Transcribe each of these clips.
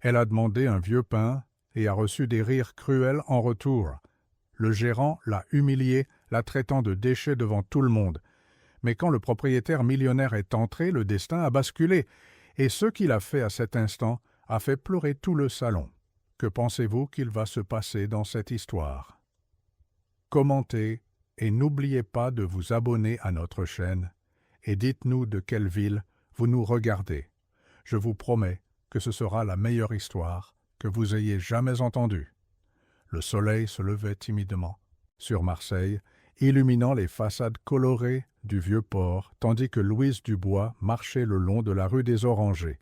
Elle a demandé un vieux pain et a reçu des rires cruels en retour. Le gérant l'a humiliée, la traitant de déchet devant tout le monde. Mais quand le propriétaire millionnaire est entré, le destin a basculé, et ce qu'il a fait à cet instant a fait pleurer tout le salon. Que pensez-vous qu'il va se passer dans cette histoire? Commentez et n'oubliez pas de vous abonner à notre chaîne et dites-nous de quelle ville vous nous regardez. Je vous promets que ce sera la meilleure histoire que vous ayez jamais entendue. Le soleil se levait timidement sur Marseille, illuminant les façades colorées du vieux port, tandis que Louise Dubois marchait le long de la rue des Orangers.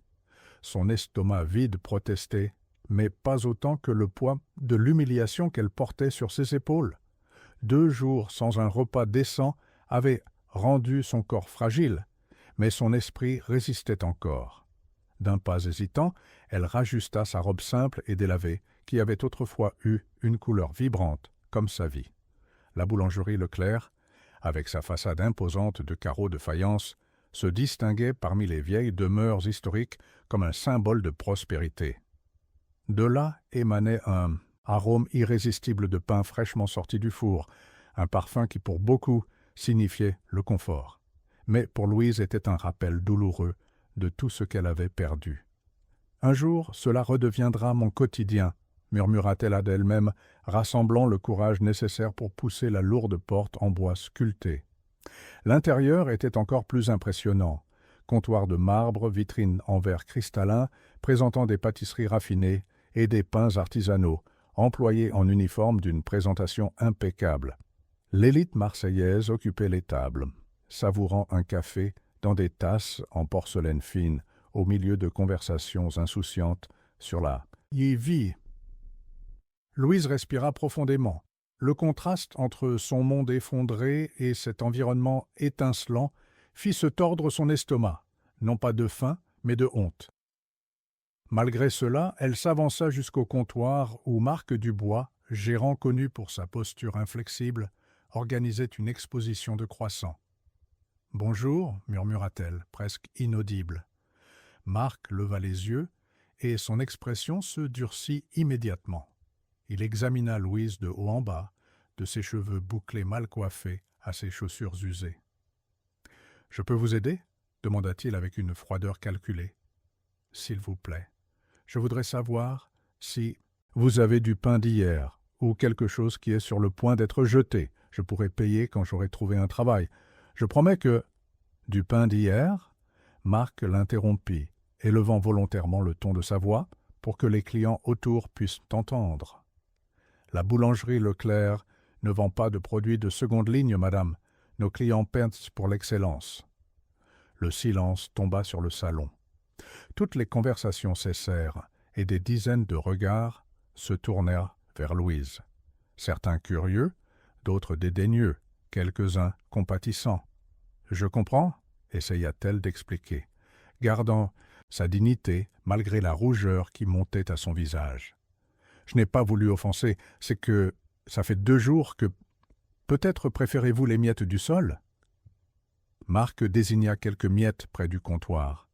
Son estomac vide protestait, mais pas autant que le poids de l'humiliation qu'elle portait sur ses épaules. 2 jours sans un repas décent avaient rendu son corps fragile, mais son esprit résistait encore. D'un pas hésitant, elle rajusta sa robe simple et délavée, qui avait autrefois eu une couleur vibrante, comme sa vie. La boulangerie Leclerc, avec sa façade imposante de carreaux de faïence, se distinguait parmi les vieilles demeures historiques comme un symbole de prospérité. De là émanait un arôme irrésistible de pain fraîchement sorti du four, un parfum qui pour beaucoup signifiait le confort. Mais pour Louise était un rappel douloureux de tout ce qu'elle avait perdu. « Un jour, cela redeviendra mon quotidien », murmura-t-elle à d'elle-même, rassemblant le courage nécessaire pour pousser la lourde porte en bois sculpté. L'intérieur était encore plus impressionnant. Comptoir de marbre, vitrines en verre cristallin, présentant des pâtisseries raffinées et des pains artisanaux, employés en uniforme d'une présentation impeccable. L'élite marseillaise occupait les tables, savourant un café dans des tasses en porcelaine fine, au milieu de conversations insouciantes sur la vie. Louise respira profondément. Le contraste entre son monde effondré et cet environnement étincelant fit se tordre son estomac, non pas de faim, mais de honte. Malgré cela, elle s'avança jusqu'au comptoir où Marc Dubois, gérant connu pour sa posture inflexible, organisait une exposition de croissants. « Bonjour » murmura-t-elle, presque inaudible. Marc leva les yeux et son expression se durcit immédiatement. Il examina Louise de haut en bas, de ses cheveux bouclés mal coiffés à ses chaussures usées. « Je peux vous aider » demanda-t-il avec une froideur calculée. « S'il vous plaît, je voudrais savoir si vous avez du pain d'hier ou quelque chose qui est sur le point d'être jeté. Je pourrai payer quand j'aurai trouvé un travail. Je promets que... » « Du pain d'hier » Marc l'interrompit, élevant volontairement le ton de sa voix pour que les clients autour puissent entendre. « La boulangerie Leclerc ne vend pas de produits de seconde ligne, madame. Nos clients pensent pour l'excellence. » Le silence tomba sur le salon. Toutes les conversations cessèrent et des dizaines de regards se tournèrent vers Louise. Certains curieux, d'autres dédaigneux, quelques-uns compatissants. « Je comprends » essaya-t-elle d'expliquer, gardant sa dignité malgré la rougeur qui montait à son visage. « Je n'ai pas voulu offenser, c'est que ça fait 2 jours que... Peut-être préférez-vous les miettes du sol ?» Marc désigna quelques miettes près du comptoir,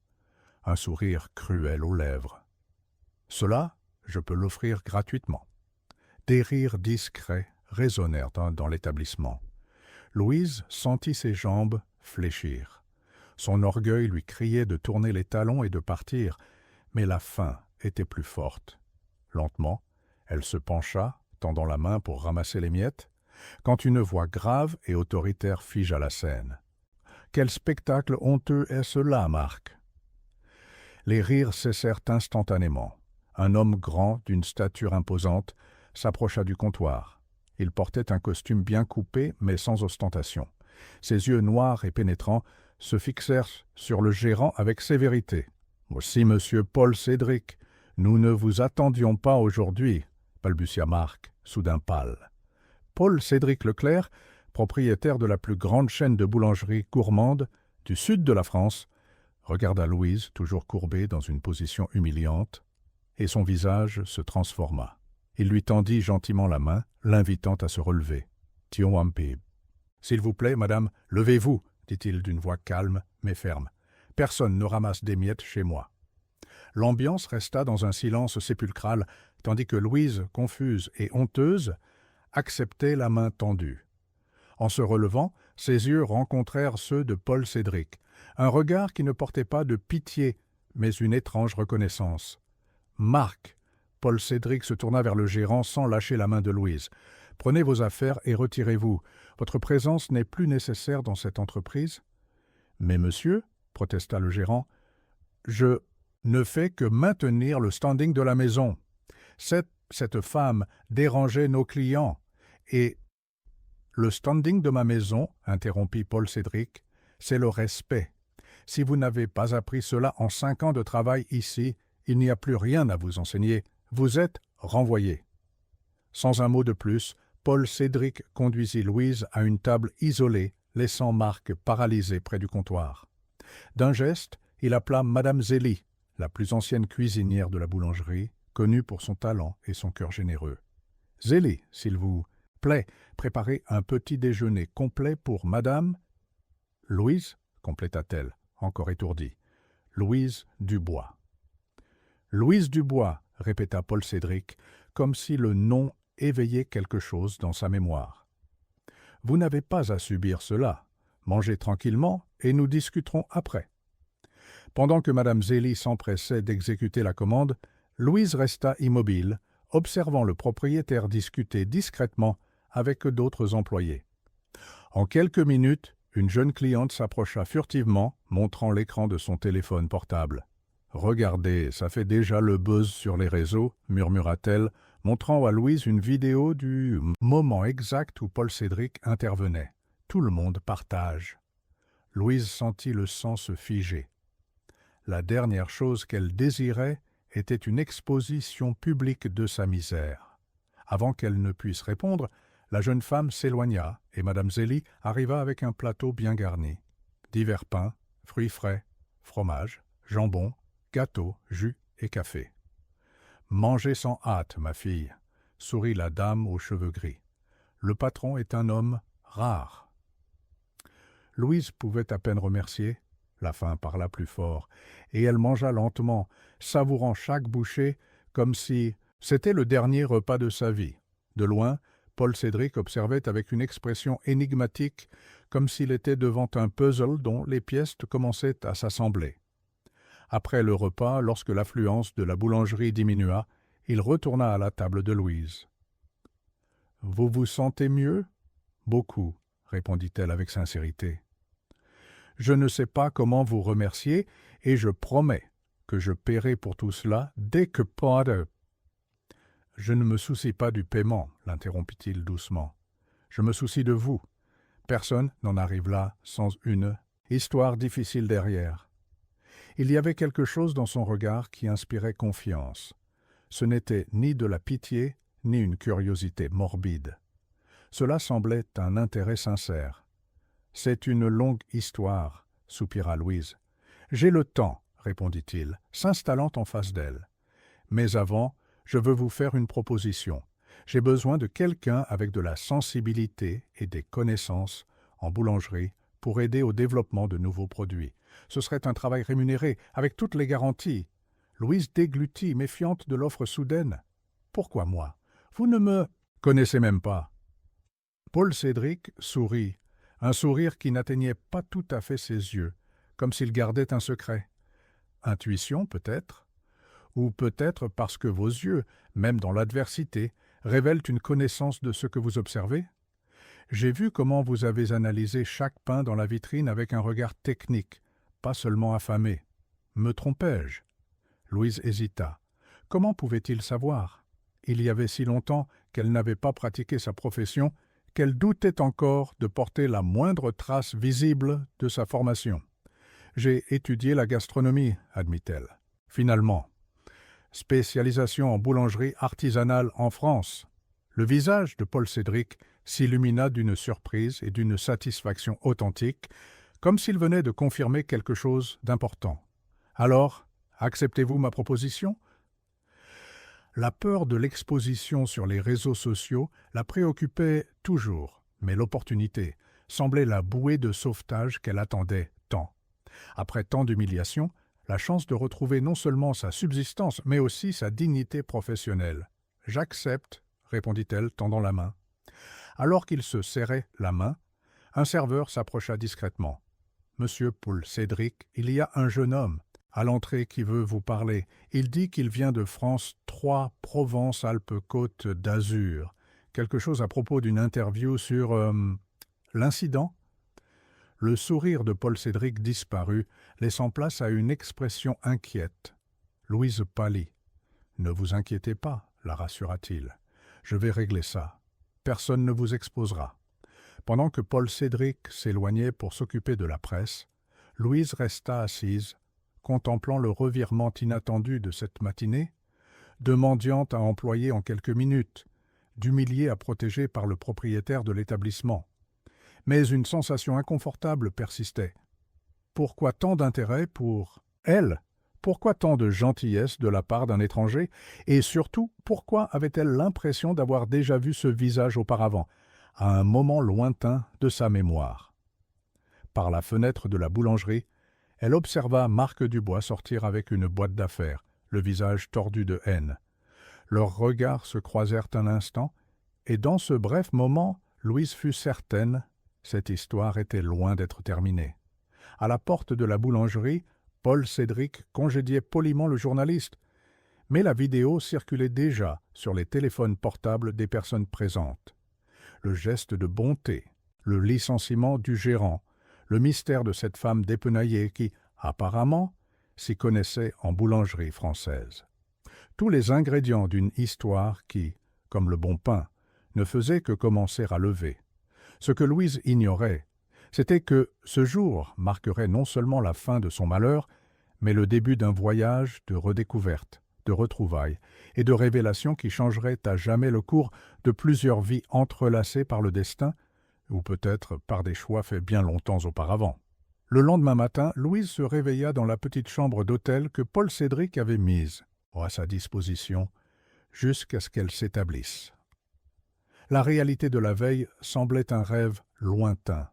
un sourire cruel aux lèvres. « Cela, je peux l'offrir gratuitement. » Des rires discrets résonnèrent dans l'établissement. Louise sentit ses jambes fléchir. Son orgueil lui criait de tourner les talons et de partir, mais la faim était plus forte. Lentement, elle se pencha, tendant la main pour ramasser les miettes, quand une voix grave et autoritaire figea la scène. « Quel spectacle honteux est-ce là, Marc ?» Les rires cessèrent instantanément. Un homme grand, d'une stature imposante, s'approcha du comptoir. Il portait un costume bien coupé, mais sans ostentation. Ses yeux noirs et pénétrants se fixèrent sur le gérant avec sévérité. « Voici monsieur Paul Cédric. Nous ne vous attendions pas aujourd'hui, » balbutia Marc, soudain pâle. Paul Cédric Leclerc, propriétaire de la plus grande chaîne de boulangeries gourmandes du sud de la France, regarda Louise, toujours courbée dans une position humiliante, et son visage se transforma. Il lui tendit gentiment la main, l'invitant à se relever. « Tionwampib. »« S'il vous plaît, madame, levez-vous, dit-il d'une voix calme mais ferme. « Personne ne ramasse des miettes chez moi. » L'ambiance resta dans un silence sépulcral, tandis que Louise, confuse et honteuse, acceptait la main tendue. En se relevant, ses yeux rencontrèrent ceux de Paul Cédric, un regard qui ne portait pas de pitié, mais une étrange reconnaissance. « Marc !» Paul Cédric se tourna vers le gérant sans lâcher la main de Louise. « Prenez vos affaires et retirez-vous. Votre présence n'est plus nécessaire dans cette entreprise. »« Mais monsieur, » protesta le gérant, « je ne fais que maintenir le standing de la maison. Cette femme dérangeait nos clients. Et le standing de ma maison, interrompit Paul Cédric, c'est le respect. Si vous n'avez pas appris cela en 5 ans de travail ici, il n'y a plus rien à vous enseigner. Vous êtes renvoyé. » Sans un mot de plus, Paul Cédric conduisit Louise à une table isolée, laissant Marc paralysé près du comptoir. D'un geste, il appela Madame Zélie, la plus ancienne cuisinière de la boulangerie, connue pour son talent et son cœur généreux. « Zélie, s'il vous plaît, préparez un petit déjeuner complet pour Madame... »« Louise, » compléta-t-elle, encore étourdie. « Louise Dubois. »« Louise Dubois, » répéta Paul Cédric, comme si le nom éveillait quelque chose dans sa mémoire. « Vous n'avez pas à subir cela. Mangez tranquillement et nous discuterons après. » Pendant que Madame Zélie s'empressait d'exécuter la commande, Louise resta immobile, observant le propriétaire discuter discrètement avec d'autres employés. En quelques minutes, une jeune cliente s'approcha furtivement, montrant l'écran de son téléphone portable. « Regardez, ça fait déjà le buzz sur les réseaux, » murmura-t-elle, montrant à Louise une vidéo du moment exact où Paul Cédric intervenait. Tout le monde partage. Louise sentit le sang se figer. La dernière chose qu'elle désirait était une exposition publique de sa misère. Avant qu'elle ne puisse répondre, la jeune femme s'éloigna et Madame Zélie arriva avec un plateau bien garni. Divers pains, fruits frais, fromage, jambon, gâteaux, jus et café. « Mangez sans hâte, ma fille, » sourit la dame aux cheveux gris. « Le patron est un homme rare. » Louise pouvait à peine remercier. La faim parla plus fort, et elle mangea lentement, savourant chaque bouchée comme si c'était le dernier repas de sa vie. De loin, Paul Cédric observait avec une expression énigmatique, comme s'il était devant un puzzle dont les pièces commençaient à s'assembler. Après le repas, lorsque l'affluence de la boulangerie diminua, il retourna à la table de Louise. « Vous vous sentez mieux ? » ?»« Beaucoup, » répondit-elle avec sincérité. « Je ne sais pas comment vous remercier, et je promets que je paierai pour tout cela dès que Potter... » « Je ne me soucie pas du paiement, » l'interrompit-il doucement. « Je me soucie de vous. Personne n'en arrive là sans une histoire difficile derrière. » Il y avait quelque chose dans son regard qui inspirait confiance. Ce n'était ni de la pitié, ni une curiosité morbide. Cela semblait un intérêt sincère. « C'est une longue histoire, » soupira Louise. « J'ai le temps, » répondit-il, s'installant en face d'elle. « Mais avant, je veux vous faire une proposition. J'ai besoin de quelqu'un avec de la sensibilité et des connaissances en boulangerie pour aider au développement de nouveaux produits. Ce serait un travail rémunéré, avec toutes les garanties. » Louise déglutit, méfiante de l'offre soudaine. « Pourquoi moi? Vous ne me connaissez même pas. » Paul Cédric sourit, un sourire qui n'atteignait pas tout à fait ses yeux, comme s'il gardait un secret. Intuition, peut-être? Ou peut-être parce que vos yeux, même dans l'adversité, révèlent une connaissance de ce que vous observez? J'ai vu comment vous avez analysé chaque pain dans la vitrine avec un regard technique, pas seulement affamé. Me trompais-je? Louise hésita. Comment pouvait-il savoir? Il y avait si longtemps qu'elle n'avait pas pratiqué sa profession qu'elle doutait encore de porter la moindre trace visible de sa formation. J'ai étudié la gastronomie, admit-elle. Finalement, spécialisation en boulangerie artisanale en France. Le visage de Paul Cédric s'illumina d'une surprise et d'une satisfaction authentique, comme s'il venait de confirmer quelque chose d'important. « Alors, acceptez-vous ma proposition ?» La peur de l'exposition sur les réseaux sociaux la préoccupait toujours, mais l'opportunité semblait la bouée de sauvetage qu'elle attendait tant. Après tant d'humiliations, la chance de retrouver non seulement sa subsistance, mais aussi sa dignité professionnelle. « J'accepte, » répondit-elle, tendant la main. Alors qu'il se serrait la main, un serveur s'approcha discrètement. « Monsieur Paul Cédric, il y a un jeune homme à l'entrée qui veut vous parler. Il dit qu'il vient de France 3, Provence-Alpes-Côte d'Azur. Quelque chose à propos d'une interview sur l'incident ?» Le sourire de Paul Cédric disparut, laissant place à une expression inquiète. Louise pâlit. « Ne vous inquiétez pas, » la rassura-t-il. « Je vais régler ça. Personne ne vous exposera. » Pendant que Paul Cédric s'éloignait pour s'occuper de la presse, Louise resta assise, contemplant le revirement inattendu de cette matinée, de mendiante à employer en quelques minutes, d'humiliée à protéger par le propriétaire de l'établissement. Mais une sensation inconfortable persistait. Pourquoi tant d'intérêt pour elle? Pourquoi tant de gentillesse de la part d'un étranger? Et surtout, pourquoi avait-elle l'impression d'avoir déjà vu ce visage auparavant, à un moment lointain de sa mémoire? Par la fenêtre de la boulangerie, elle observa Marc Dubois sortir avec une boîte d'affaires, le visage tordu de haine. Leurs regards se croisèrent un instant, et dans ce bref moment, Louise fut certaine, cette histoire était loin d'être terminée. À la porte de la boulangerie, Paul Cédric congédiait poliment le journaliste, mais la vidéo circulait déjà sur les téléphones portables des personnes présentes. Le geste de bonté, le licenciement du gérant, le mystère de cette femme dépenaillée qui, apparemment, s'y connaissait en boulangerie française. Tous les ingrédients d'une histoire qui, comme le bon pain, ne faisait que commencer à lever. Ce que Louise ignorait, c'était que ce jour marquerait non seulement la fin de son malheur, mais le début d'un voyage de redécouverte, de retrouvailles et de révélations qui changerait à jamais le cours de plusieurs vies entrelacées par le destin, ou peut-être par des choix faits bien longtemps auparavant. Le lendemain matin, Louise se réveilla dans la petite chambre d'hôtel que Paul Cédric avait mise à sa disposition jusqu'à ce qu'elle s'établisse. La réalité de la veille semblait un rêve lointain.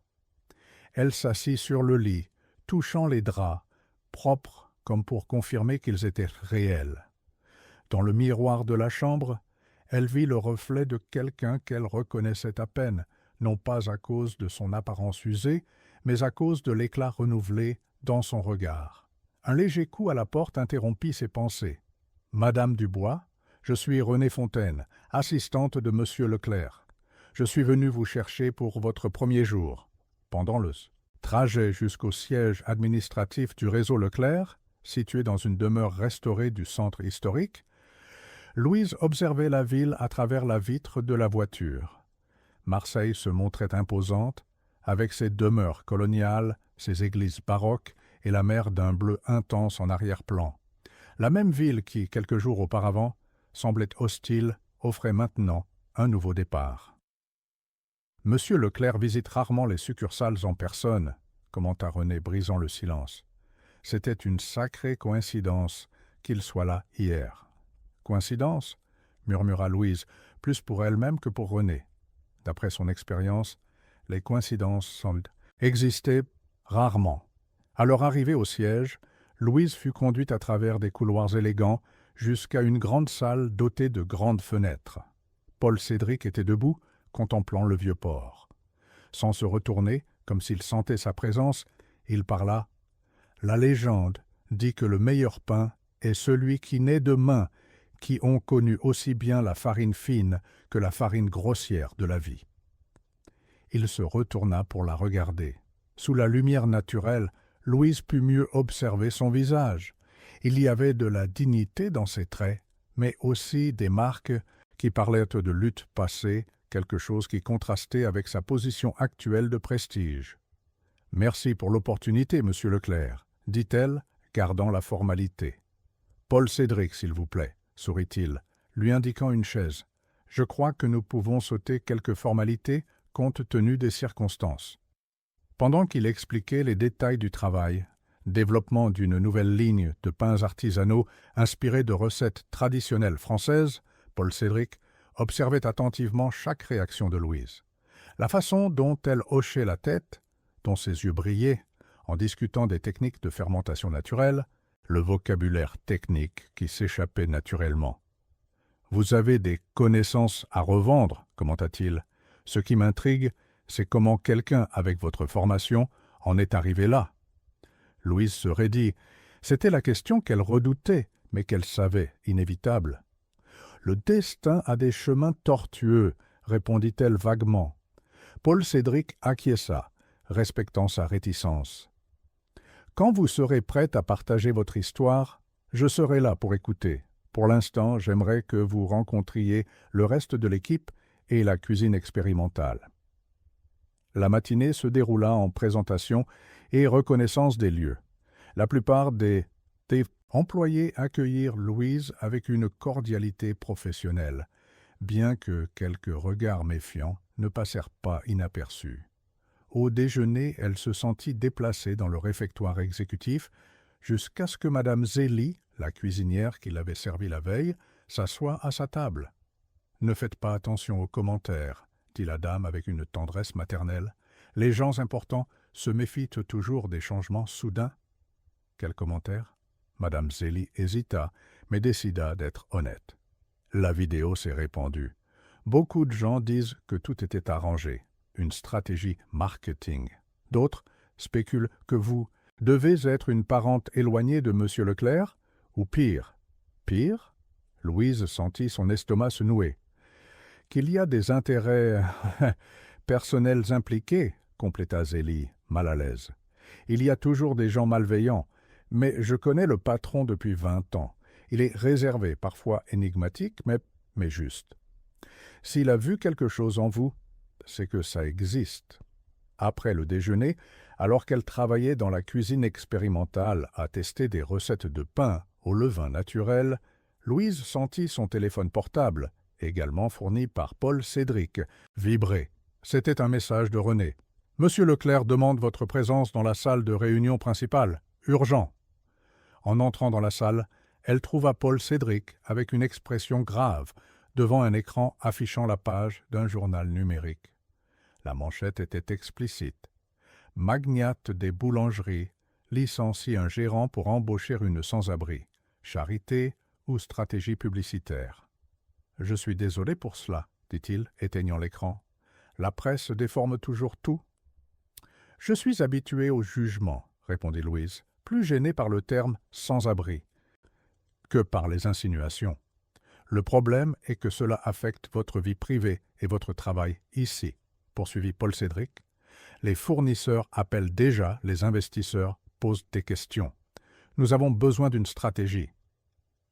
Elle s'assit sur le lit, touchant les draps, propres comme pour confirmer qu'ils étaient réels. Dans le miroir de la chambre, elle vit le reflet de quelqu'un qu'elle reconnaissait à peine, non pas à cause de son apparence usée, mais à cause de l'éclat renouvelé dans son regard. Un léger coup à la porte interrompit ses pensées. « Madame Dubois, je suis Renée Fontaine, assistante de Monsieur Leclerc. Je suis venue vous chercher pour votre premier jour. » Pendant le trajet jusqu'au siège administratif du réseau Leclerc, situé dans une demeure restaurée du centre historique, Louise observait la ville à travers la vitre de la voiture. Marseille se montrait imposante, avec ses demeures coloniales, ses églises baroques et la mer d'un bleu intense en arrière-plan. La même ville qui, quelques jours auparavant, semblait hostile, offrait maintenant un nouveau départ. « Monsieur Leclerc visite rarement les succursales en personne, » commenta Renée, brisant le silence. « C'était une sacrée coïncidence qu'il soit là hier. »« Coïncidence ?» murmura Louise, plus pour elle-même que pour Renée. D'après son expérience, les coïncidences existaient rarement. À leur arrivée au siège, Louise fut conduite à travers des couloirs élégants jusqu'à une grande salle dotée de grandes fenêtres. Paul Cédric était debout, contemplant le vieux port. Sans se retourner, comme s'il sentait sa présence, il parla. « La légende dit que le meilleur pain est celui qui naît de mains qui ont connu aussi bien la farine fine que la farine grossière de la vie. » Il se retourna pour la regarder. Sous la lumière naturelle, Louise put mieux observer son visage. Il y avait de la dignité dans ses traits, mais aussi des marques qui parlaient de lutte passée, quelque chose qui contrastait avec sa position actuelle de prestige. « Merci pour l'opportunité, monsieur Leclerc, » dit-elle, gardant la formalité. « Paul Cédric, s'il vous plaît, » sourit-il, lui indiquant une chaise. « Je crois que nous pouvons sauter quelques formalités compte tenu des circonstances. » Pendant qu'il expliquait les détails du travail, développement d'une nouvelle ligne de pains artisanaux inspirés de recettes traditionnelles françaises, Paul Cédric observait attentivement chaque réaction de Louise. La façon dont elle hochait la tête, dont ses yeux brillaient, en discutant des techniques de fermentation naturelle, le vocabulaire technique qui s'échappait naturellement. « Vous avez des connaissances à revendre, commenta-t-il. Ce qui m'intrigue, c'est comment quelqu'un avec votre formation en est arrivé là. » Louise se raidit. C'était la question qu'elle redoutait, mais qu'elle savait inévitable. « Le destin a des chemins tortueux, répondit-elle vaguement. Paul Cédric acquiesça, respectant sa réticence. « Quand vous serez prête à partager votre histoire, je serai là pour écouter. Pour l'instant, j'aimerais que vous rencontriez le reste de l'équipe et la cuisine expérimentale. » La matinée se déroula en présentation et reconnaissance des lieux. La plupart des employés accueillirent Louise avec une cordialité professionnelle, bien que quelques regards méfiants ne passèrent pas inaperçus. Au déjeuner, elle se sentit déplacée dans le réfectoire exécutif jusqu'à ce que Madame Zélie, la cuisinière qui l'avait servi la veille, s'assoie à sa table. « Ne faites pas attention aux commentaires, » dit la dame avec une tendresse maternelle. « Les gens importants se méfient toujours des changements soudains. » « Quel commentaire ?» Madame Zélie hésita, mais décida d'être honnête. La vidéo s'est répandue. Beaucoup de gens disent que tout était arrangé, une stratégie marketing. D'autres spéculent que vous devez être une parente éloignée de Monsieur Leclerc, ou pire. Pire ? Louise sentit son estomac se nouer. Qu'il y a des intérêts personnels impliqués, compléta Zélie, mal à l'aise. Il y a toujours des gens malveillants, mais je connais le patron depuis 20 ans. Il est réservé, parfois énigmatique, mais juste. S'il a vu quelque chose en vous, c'est que ça existe. Après le déjeuner, alors qu'elle travaillait dans la cuisine expérimentale à tester des recettes de pain au levain naturel, Louise sentit son téléphone portable, également fourni par Paul Cédric, vibrer. C'était un message de René. « Monsieur Leclerc demande votre présence dans la salle de réunion principale. Urgent. » En entrant dans la salle, elle trouva Paul Cédric avec une expression grave devant un écran affichant la page d'un journal numérique. La manchette était explicite. « Magnate des boulangeries licencie un gérant pour embaucher une sans-abri. Charité ou stratégie publicitaire. »« Je suis désolé pour cela, » dit-il, éteignant l'écran. « La presse déforme toujours tout. »« Je suis habitué au jugement, » répondit Louise, plus gênée par le terme « sans-abri » que par les insinuations. « Le problème est que cela affecte votre vie privée et votre travail ici, » poursuivit Paul Cédric. « Les fournisseurs appellent déjà, les investisseurs posent des questions. Nous avons besoin d'une stratégie. »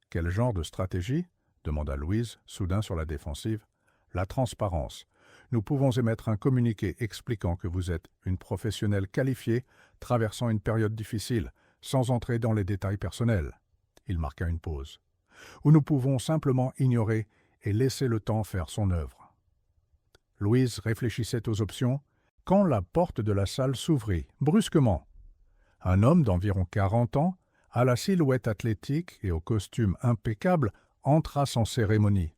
« Quel genre de stratégie ?» demanda Louise, soudain sur la défensive. « La transparence. Nous pouvons émettre un communiqué expliquant que vous êtes une professionnelle qualifiée traversant une période difficile, sans entrer dans les détails personnels. » Il marqua une pause. « Ou nous pouvons simplement ignorer et laisser le temps faire son œuvre. » Louise réfléchissait aux options quand la porte de la salle s'ouvrit, brusquement. Un homme d'environ 40 ans, à la silhouette athlétique et au costume impeccable, entra sans cérémonie.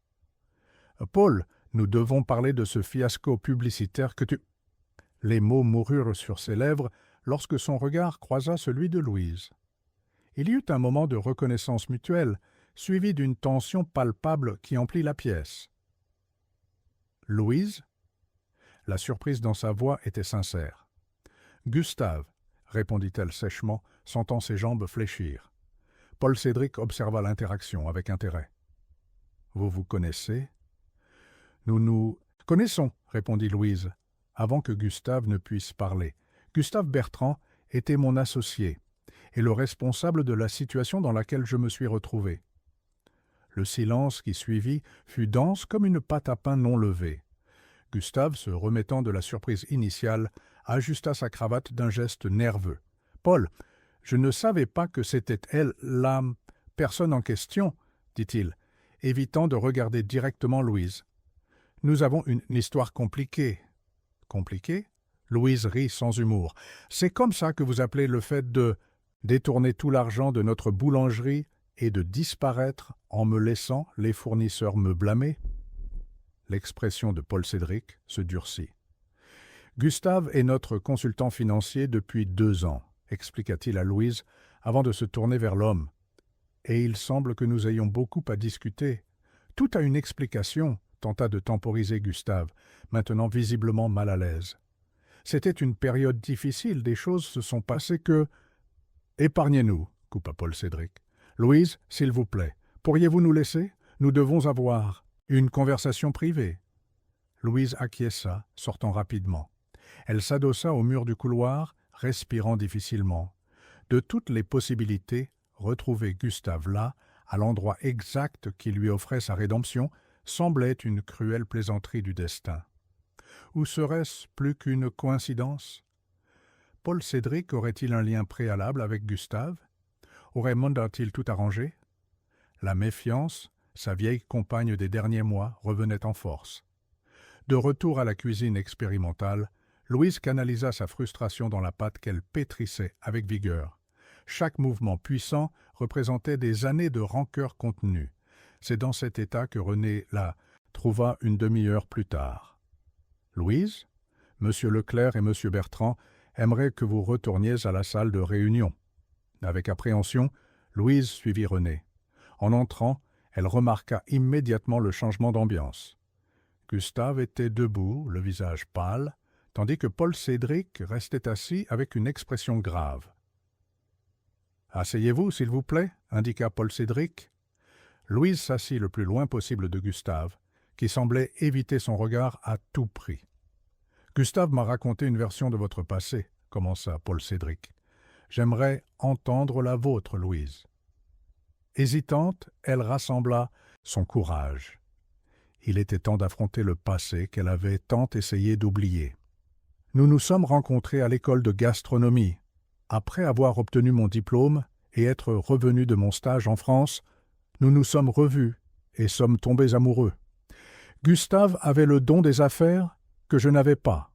« Paul, nous devons parler de ce fiasco publicitaire que tu... » Les mots moururent sur ses lèvres lorsque son regard croisa celui de Louise. Il y eut un moment de reconnaissance mutuelle, suivi d'une tension palpable qui emplit la pièce. « Louise ?» La surprise dans sa voix était sincère. « Gustave » répondit-elle sèchement, sentant ses jambes fléchir. Paul Cédric observa l'interaction avec intérêt. « Vous vous connaissez ?»« Nous nous connaissons, » répondit Louise, avant que Gustave ne puisse parler. Gustave Bertrand était mon associé et le responsable de la situation dans laquelle je me suis retrouvé. Le silence qui suivit fut dense comme une pâte à pain non levée. Gustave, se remettant de la surprise initiale, ajusta sa cravate d'un geste nerveux. « Paul, je ne savais pas que c'était elle, la personne en question, » dit-il, évitant de regarder directement Louise. « Nous avons une histoire compliquée. »« Compliquée ?» Louise rit sans humour. « C'est comme ça que vous appelez le fait de détourner tout l'argent de notre boulangerie et de disparaître en me laissant les fournisseurs me blâmer ?» L'expression de Paul Cédric se durcit. « Gustave est notre consultant financier depuis 2 ans, expliqua-t-il à Louise, avant de se tourner vers l'homme. Et il semble que nous ayons beaucoup à discuter. Tout a une explication, tenta de temporiser Gustave, maintenant visiblement mal à l'aise. C'était une période difficile, des choses se sont passées que... Épargnez-nous, coupa Paul Cédric. Louise, s'il vous plaît, pourriez-vous nous laisser? Nous devons avoir une conversation privée. Louise acquiesça, sortant rapidement. Elle s'adossa au mur du couloir, respirant difficilement. De toutes les possibilités, retrouver Gustave là, à l'endroit exact qui lui offrait sa rédemption, semblait une cruelle plaisanterie du destin. Ou serait-ce plus qu'une coïncidence? Paul Cédric aurait-il un lien préalable avec Gustave? Aurait Monda-t-il tout arrangé? La méfiance, sa vieille compagne des derniers mois, revenait en force. De retour à la cuisine expérimentale, Louise canalisa sa frustration dans la pâte qu'elle pétrissait avec vigueur. Chaque mouvement puissant représentait des années de rancœur contenue. C'est dans cet état que René la trouva une demi-heure plus tard. « Louise, M. Leclerc et M. Bertrand aimeraient que vous retourniez à la salle de réunion. » Avec appréhension, Louise suivit René. En entrant, elle remarqua immédiatement le changement d'ambiance. Gustave était debout, le visage pâle, tandis que Paul Cédric restait assis avec une expression grave. « Asseyez-vous, s'il vous plaît, » indiqua Paul Cédric. Louise s'assit le plus loin possible de Gustave, qui semblait éviter son regard à tout prix. « Gustave m'a raconté une version de votre passé, » commença Paul Cédric. « J'aimerais entendre la vôtre, Louise. » Hésitante, elle rassembla son courage. Il était temps d'affronter le passé qu'elle avait tant essayé d'oublier. Nous nous sommes rencontrés à l'école de gastronomie. Après avoir obtenu mon diplôme et être revenu de mon stage en France, nous nous sommes revus et sommes tombés amoureux. Gustave avait le don des affaires que je n'avais pas.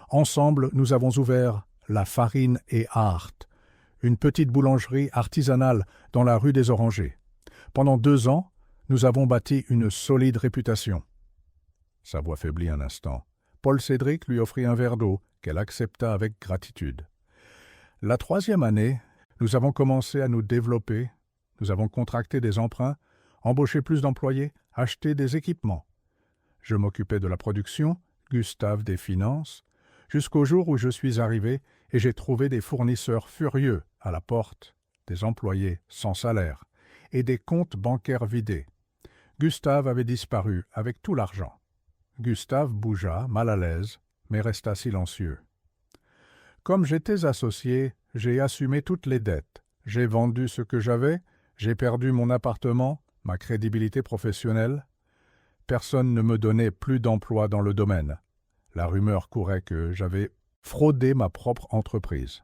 Ensemble, nous avons ouvert la Farine et Art, une petite boulangerie artisanale dans la rue des Orangers. Pendant 2 ans, nous avons bâti une solide réputation. Sa voix faiblit un instant. Paul Cédric lui offrit un verre d'eau qu'elle accepta avec gratitude. La 3e année, nous avons commencé à nous développer. Nous avons contracté des emprunts, embauché plus d'employés, acheté des équipements. Je m'occupais de la production, Gustave des finances, jusqu'au jour où je suis arrivé et j'ai trouvé des fournisseurs furieux à la porte, des employés sans salaire et des comptes bancaires vidés. Gustave avait disparu avec tout l'argent. Gustave bougea, mal à l'aise, mais resta silencieux. Comme j'étais associé, j'ai assumé toutes les dettes. J'ai vendu ce que j'avais, j'ai perdu mon appartement, ma crédibilité professionnelle. Personne ne me donnait plus d'emploi dans le domaine. La rumeur courait que j'avais fraudé ma propre entreprise.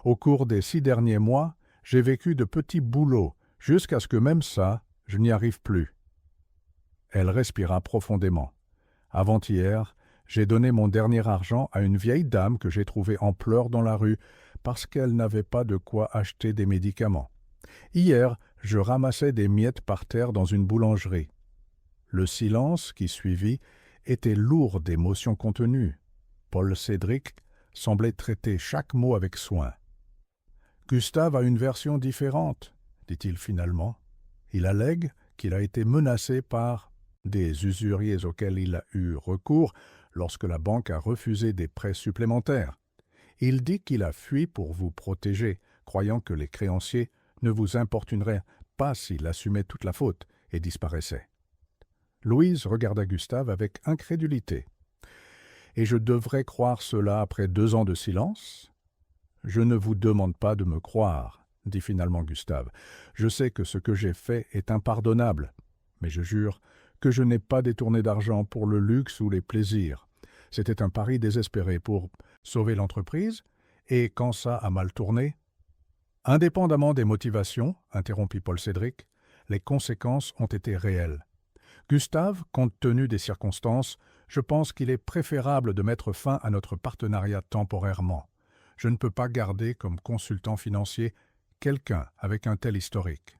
Au cours des 6 derniers mois, j'ai vécu de petits boulots, jusqu'à ce que même ça, je n'y arrive plus. Elle respira profondément. Avant-hier, j'ai donné mon dernier argent à une vieille dame que j'ai trouvée en pleurs dans la rue parce qu'elle n'avait pas de quoi acheter des médicaments. Hier, je ramassais des miettes par terre dans une boulangerie. Le silence qui suivit était lourd d'émotions contenues. Paul Cédric semblait traiter chaque mot avec soin. « Gustave a une version différente, » dit-il finalement. Il allègue qu'il a été menacé par des usuriers auxquels il a eu recours lorsque la banque a refusé des prêts supplémentaires. Il dit qu'il a fui pour vous protéger, croyant que les créanciers ne vous importuneraient pas s'il assumait toute la faute et disparaissait. Louise regarda Gustave avec incrédulité. « Et je devrais croire cela après 2 ans de silence ? » « Je ne vous demande pas de me croire, » dit finalement Gustave. « Je sais que ce que j'ai fait est impardonnable, mais je jure que je n'ai pas détourné d'argent pour le luxe ou les plaisirs. C'était un pari désespéré pour sauver l'entreprise, et quand ça a mal tourné... » « Indépendamment des motivations, » interrompit Paul Cédric, « les conséquences ont été réelles. Gustave, compte tenu des circonstances, je pense qu'il est préférable de mettre fin à notre partenariat temporairement. Je ne peux pas garder comme consultant financier quelqu'un avec un tel historique. »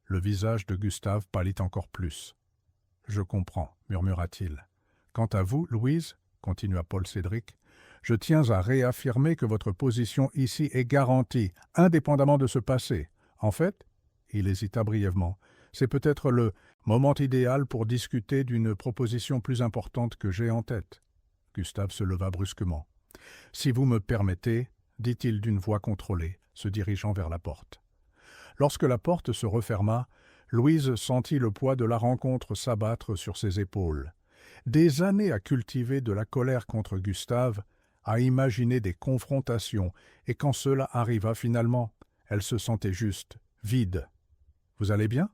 Le visage de Gustave pâlit encore plus. « Je comprends, » murmura-t-il. « Quant à vous, Louise, continua Paul Cédric, Je tiens à réaffirmer que votre position ici est garantie, indépendamment de ce passé. En fait, il hésita brièvement, c'est peut-être le moment idéal pour discuter d'une proposition plus importante que j'ai en tête. Gustave se leva brusquement. « Si vous me permettez, dit-il d'une voix contrôlée, se dirigeant vers la porte. Lorsque la porte se referma, Louise sentit le poids de la rencontre s'abattre sur ses épaules. Des années à cultiver de la colère contre Gustave, à imaginer des confrontations, et quand cela arriva finalement, elle se sentait juste, vide. « Vous allez bien ?»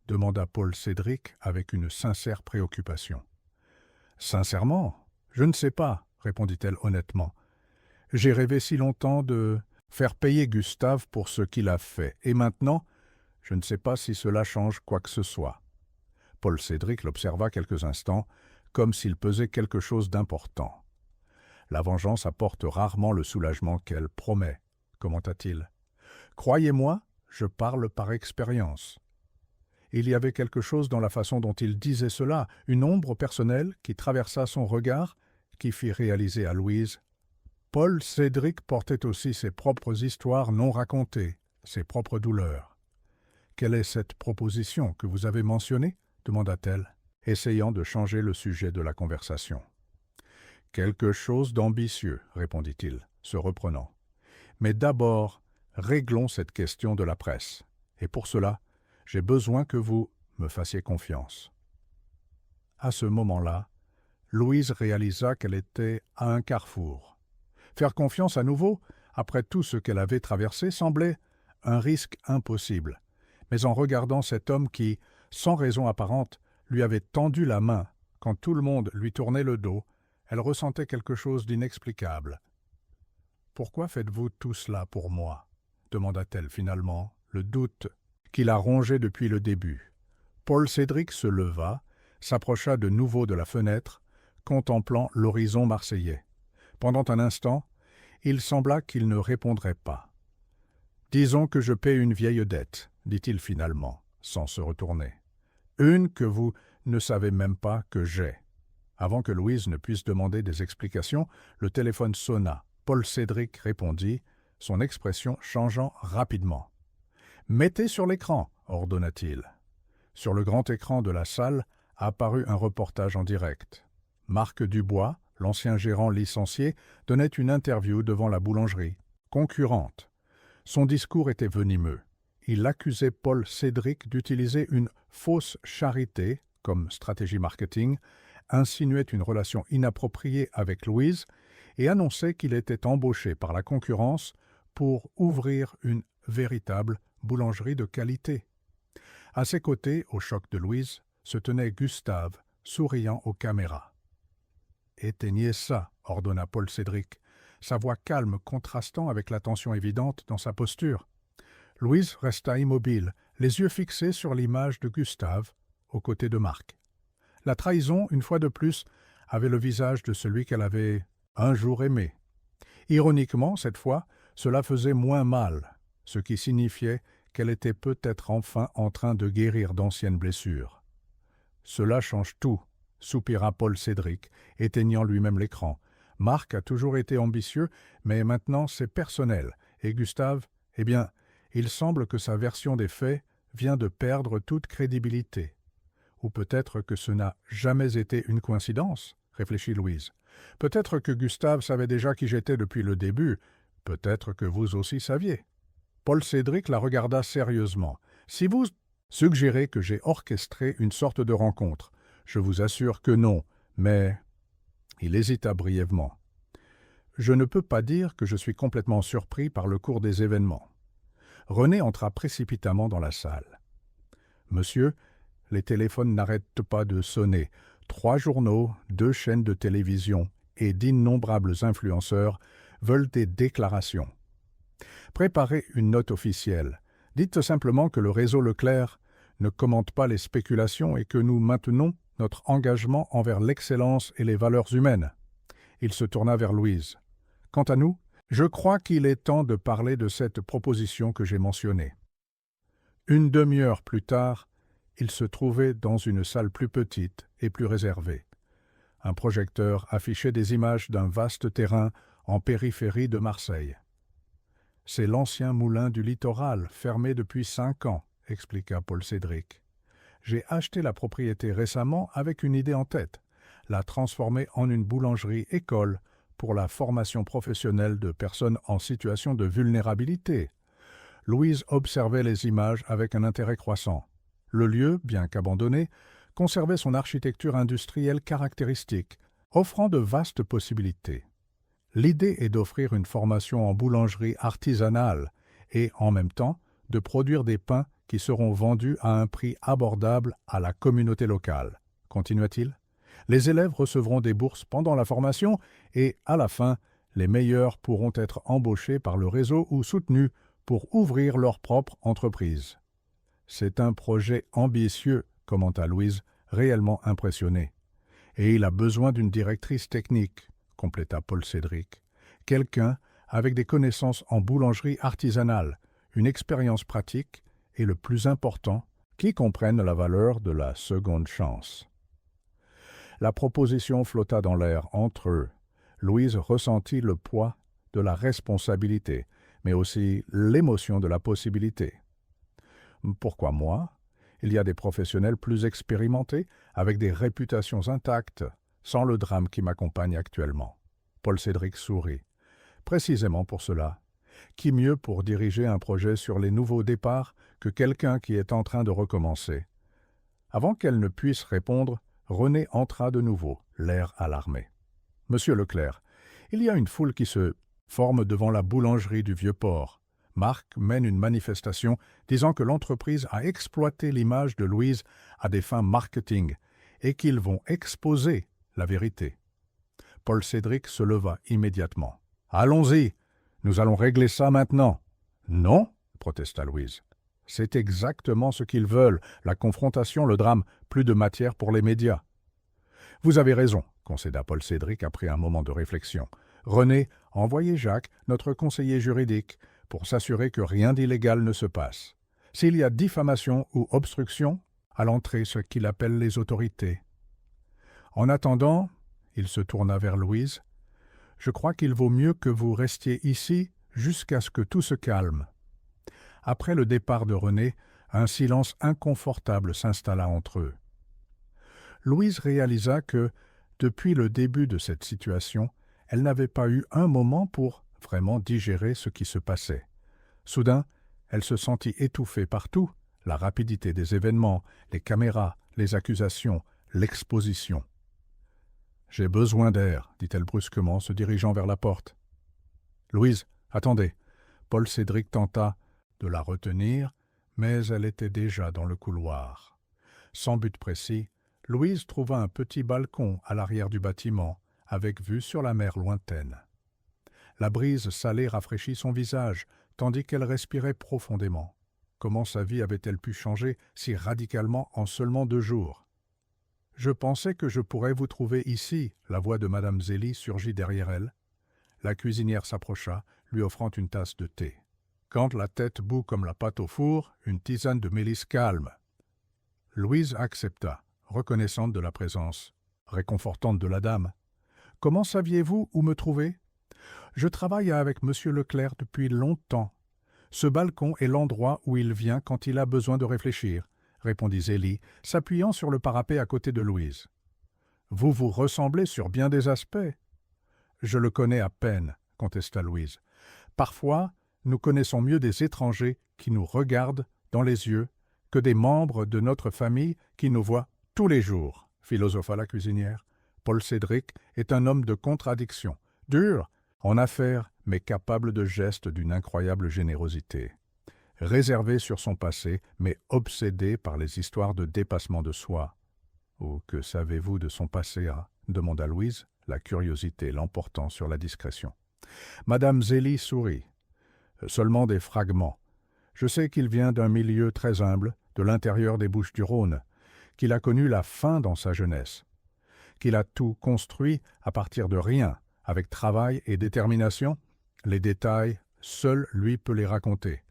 demanda Paul Cédric avec une sincère préoccupation. « Sincèrement, je ne sais pas, » répondit-elle honnêtement. « J'ai rêvé si longtemps de faire payer Gustave pour ce qu'il a fait, et maintenant, je ne sais pas si cela change quoi que ce soit. » Paul Cédric l'observa quelques instants, comme s'il pesait quelque chose d'important. « La vengeance apporte rarement le soulagement qu'elle promet, » commenta-t-il. « Croyez-moi, je parle par expérience. » Il y avait quelque chose dans la façon dont il disait cela, une ombre personnelle qui traversa son regard, qui fit réaliser à Louise. Paul Cédric portait aussi ses propres histoires non racontées, ses propres douleurs. « Quelle est cette proposition que vous avez mentionnée ?» demanda-t-elle, essayant de changer le sujet de la conversation. « Quelque chose d'ambitieux, » répondit-il, se reprenant. « Mais d'abord, réglons cette question de la presse. Et pour cela, j'ai besoin que vous me fassiez confiance. » À ce moment-là, Louise réalisa qu'elle était à un carrefour. Faire confiance à nouveau, après tout ce qu'elle avait traversé, semblait un risque impossible. Mais en regardant cet homme qui, sans raison apparente, lui avait tendu la main quand tout le monde lui tournait le dos, elle ressentait quelque chose d'inexplicable. « Pourquoi faites-vous tout cela pour moi ?» demanda-t-elle finalement, le doute qui la rongeait depuis le début. Paul Cédric se leva, s'approcha de nouveau de la fenêtre, contemplant l'horizon marseillais. Pendant un instant, il sembla qu'il ne répondrait pas. « Disons que je paie une vieille dette, » dit-il finalement, sans se retourner. « Une que vous ne savez même pas que j'ai. » Avant que Louise ne puisse demander des explications, le téléphone sonna. Paul Cédric répondit, son expression changeant rapidement. « Mettez sur l'écran, » ordonna-t-il. Sur le grand écran de la salle apparut un reportage en direct. Marc Dubois, l'ancien gérant licencié, donnait une interview devant la boulangerie, concurrente. Son discours était venimeux. Il accusait Paul Cédric d'utiliser une fausse charité comme stratégie marketing, insinuait une relation inappropriée avec Louise et annonçait qu'il était embauché par la concurrence pour ouvrir une véritable boulangerie de qualité. À ses côtés, au choc de Louise, se tenait Gustave, souriant aux caméras. « Éteignez ça, » ordonna Paul Cédric, sa voix calme contrastant avec la tension évidente dans sa posture. Louise resta immobile, les yeux fixés sur l'image de Gustave, aux côtés de Marc. La trahison, une fois de plus, avait le visage de celui qu'elle avait un jour aimé. Ironiquement, cette fois, cela faisait moins mal, ce qui signifiait qu'elle était peut-être enfin en train de guérir d'anciennes blessures. « Cela change tout, » soupira Paul Cédric, éteignant lui-même l'écran. « Marc a toujours été ambitieux, mais maintenant c'est personnel, et Gustave, eh bien, il semble que sa version des faits vient de perdre toute crédibilité. Ou peut-être que ce n'a jamais été une coïncidence, réfléchit Louise. Peut-être que Gustave savait déjà qui j'étais depuis le début, peut-être que vous aussi saviez. » Paul Cédric la regarda sérieusement. « Si vous suggérez que j'ai orchestré une sorte de rencontre, je vous assure que non, mais... » Il hésita brièvement. « Je ne peux pas dire que je suis complètement surpris par le cours des événements. » René entra précipitamment dans la salle. « Monsieur, les téléphones n'arrêtent pas de sonner. 3 journaux, 2 chaînes de télévision et d'innombrables influenceurs veulent des déclarations. Préparez une note officielle. Dites simplement que le réseau Leclerc ne commente pas les spéculations et que nous maintenons notre engagement envers l'excellence et les valeurs humaines. » Il se tourna vers Louise. « Quant à nous, je crois qu'il est temps de parler de cette proposition que j'ai mentionnée. » Une demi-heure plus tard, il se trouvait dans une salle plus petite et plus réservée. Un projecteur affichait des images d'un vaste terrain en périphérie de Marseille. « C'est l'ancien moulin du littoral, fermé depuis 5 ans, expliqua Paul Cédric. J'ai acheté la propriété récemment avec une idée en tête, la transformer en une boulangerie-école pour la formation professionnelle de personnes en situation de vulnérabilité. » Louise observait les images avec un intérêt croissant. Le lieu, bien qu'abandonné, conservait son architecture industrielle caractéristique, offrant de vastes possibilités. L'idée est d'offrir une formation en boulangerie artisanale et, en même temps, de produire des pains qui seront vendus à un prix abordable à la communauté locale, continua-t-il. Les élèves recevront des bourses pendant la formation et, à la fin, les meilleurs pourront être embauchés par le réseau ou soutenus pour ouvrir leur propre entreprise. C'est un projet ambitieux, commenta Louise, réellement impressionnée. Et il a besoin d'une directrice technique, compléta Paul Cédric. Quelqu'un avec des connaissances en boulangerie artisanale, une expérience pratique et, le plus important, qui comprenne la valeur de la seconde chance. La proposition flotta dans l'air entre eux. Louise ressentit le poids de la responsabilité, mais aussi l'émotion de la possibilité. « Pourquoi moi ? Il y a des professionnels plus expérimentés, avec des réputations intactes, sans le drame qui m'accompagne actuellement. » Paul Cédric sourit. « Précisément pour cela. Qui mieux pour diriger un projet sur les nouveaux départs que quelqu'un qui est en train de recommencer ?» Avant qu'elle ne puisse répondre, René entra de nouveau, l'air alarmé. « Monsieur Leclerc, il y a une foule qui se forme devant la boulangerie du Vieux-Port. Marc mène une manifestation disant que l'entreprise a exploité l'image de Louise à des fins marketing et qu'ils vont exposer la vérité. » Paul Cédric se leva immédiatement. « Allons-y, nous allons régler ça maintenant. »« Non, » protesta Louise. « C'est exactement ce qu'ils veulent, la confrontation, le drame, plus de matière pour les médias. »« Vous avez raison, » concéda Paul Cédric après un moment de réflexion. « René, envoyez Jacques, notre conseiller juridique, pour s'assurer que rien d'illégal ne se passe. S'il y a diffamation ou obstruction, à l'entrée ce qu'il appelle les autorités. En attendant, il se tourna vers Louise, je crois qu'il vaut mieux que vous restiez ici jusqu'à ce que tout se calme. » Après le départ de René, un silence inconfortable s'installa entre eux. Louise réalisa que, depuis le début de cette situation, elle n'avait pas eu un moment pour vraiment digérer ce qui se passait. Soudain, elle se sentit étouffée par tout, la rapidité des événements, les caméras, les accusations, l'exposition. « J'ai besoin d'air, » dit-elle brusquement, se dirigeant vers la porte. « Louise, attendez. » Paul Cédric tenta de la retenir, mais elle était déjà dans le couloir. Sans but précis, Louise trouva un petit balcon à l'arrière du bâtiment, avec vue sur la mer lointaine. La brise salée rafraîchit son visage, tandis qu'elle respirait profondément. Comment sa vie avait-elle pu changer si radicalement en seulement 2 jours ? « Je pensais que je pourrais vous trouver ici. » La voix de Madame Zélie surgit derrière elle. La cuisinière s'approcha, lui offrant une tasse de thé. Quand la tête bout comme la pâte au four, une tisane de mélisse calme. Louise accepta, reconnaissante de la présence, réconfortante de la dame. « Comment saviez-vous où me trouver ? » « Je travaille avec Monsieur Leclerc depuis longtemps. Ce balcon est l'endroit où il vient quand il a besoin de réfléchir, » répondit Zélie, s'appuyant sur le parapet à côté de Louise. « Vous vous ressemblez sur bien des aspects. »« Je le connais à peine, » contesta Louise. « Parfois, nous connaissons mieux des étrangers qui nous regardent dans les yeux que des membres de notre famille qui nous voient tous les jours, » philosopha la cuisinière. Paul Cédric est un homme de contradiction, dur en affaires, mais capable de gestes d'une incroyable générosité. Réservé sur son passé, mais obsédé par les histoires de dépassement de soi. « Oh, que savez-vous de son passé, hein ?» demanda Louise, la curiosité l'emportant sur la discrétion. Madame Zélie sourit. « Seulement des fragments. Je sais qu'il vient d'un milieu très humble, de l'intérieur des Bouches-du-Rhône, qu'il a connu la faim dans sa jeunesse, qu'il a tout construit à partir de rien, avec travail et détermination. Les détails, seul lui peut les raconter. »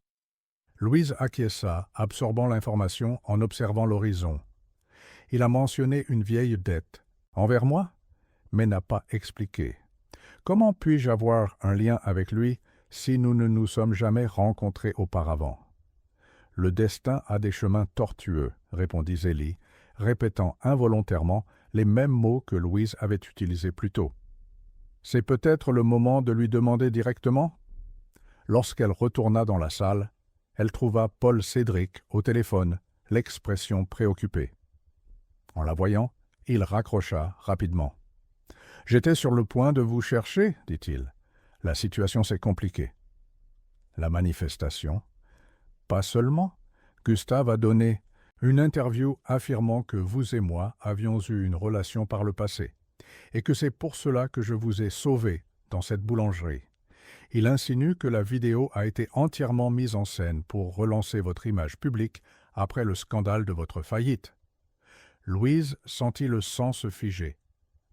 Louise acquiesça, absorbant l'information en observant l'horizon. Il a mentionné une vieille dette. Envers moi ? Mais n'a pas expliqué. Comment puis-je avoir un lien avec lui si nous ne nous sommes jamais rencontrés auparavant? Le destin a des chemins tortueux, répondit Zélie, répétant involontairement les mêmes mots que Louise avait utilisés plus tôt. C'est peut-être le moment de lui demander directement? Lorsqu'elle retourna dans la salle, elle trouva Paul Cédric au téléphone, l'expression préoccupée. En la voyant, il raccrocha rapidement. « J'étais sur le point de vous chercher, dit-il. La situation s'est compliquée. » La manifestation? Pas seulement. Gustave a donné une interview affirmant que vous et moi avions eu une relation par le passé, et que c'est pour cela que je vous ai sauvé dans cette boulangerie. Il insinue que la vidéo a été entièrement mise en scène pour relancer votre image publique après le scandale de votre faillite. Louise sentit le sang se figer.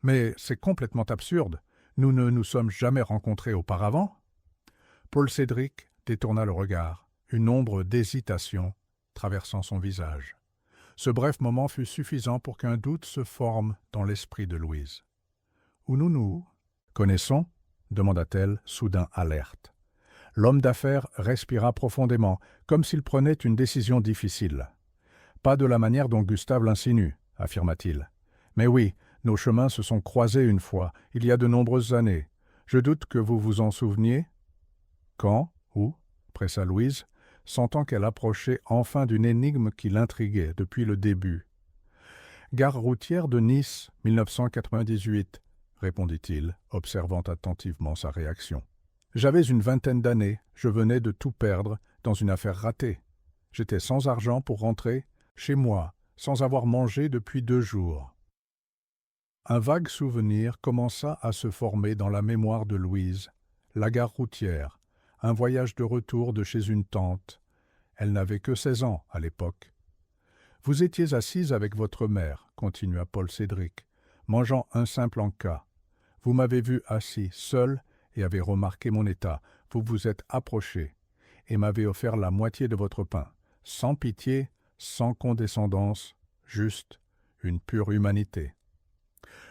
« Mais c'est complètement absurde. Nous ne nous sommes jamais rencontrés auparavant. » Paul Cédric détourna le regard, une ombre d'hésitation traversant son visage. Ce bref moment fut suffisant pour qu'un doute se forme dans l'esprit de Louise. « Où nous nous connaissons ?» demanda-t-elle, soudain alerte. L'homme d'affaires respira profondément, comme s'il prenait une décision difficile. « Pas de la manière dont Gustave l'insinue, affirma-t-il. Mais oui, nos chemins se sont croisés une fois, il y a de nombreuses années. Je doute que vous vous en souveniez. »« Quand? Où ?» pressa Louise, sentant qu'elle approchait enfin d'une énigme qui l'intriguait depuis le début. « Gare routière de Nice, 1998, répondit-il, observant attentivement sa réaction. « J'avais une vingtaine d'années, je venais de tout perdre dans une affaire ratée. J'étais sans argent pour rentrer chez moi, sans avoir mangé depuis 2 jours. » Un vague souvenir commença à se former dans la mémoire de Louise. La gare routière, un voyage de retour de chez une tante. Elle n'avait que 16 ans à l'époque. « Vous étiez assise avec votre mère, continua Paul Cédric, mangeant un simple encas. Vous m'avez vu assis, seul, et avez remarqué mon état. Vous vous êtes approché et m'avez offert la moitié de votre pain, sans pitié, sans condescendance, juste une pure humanité. »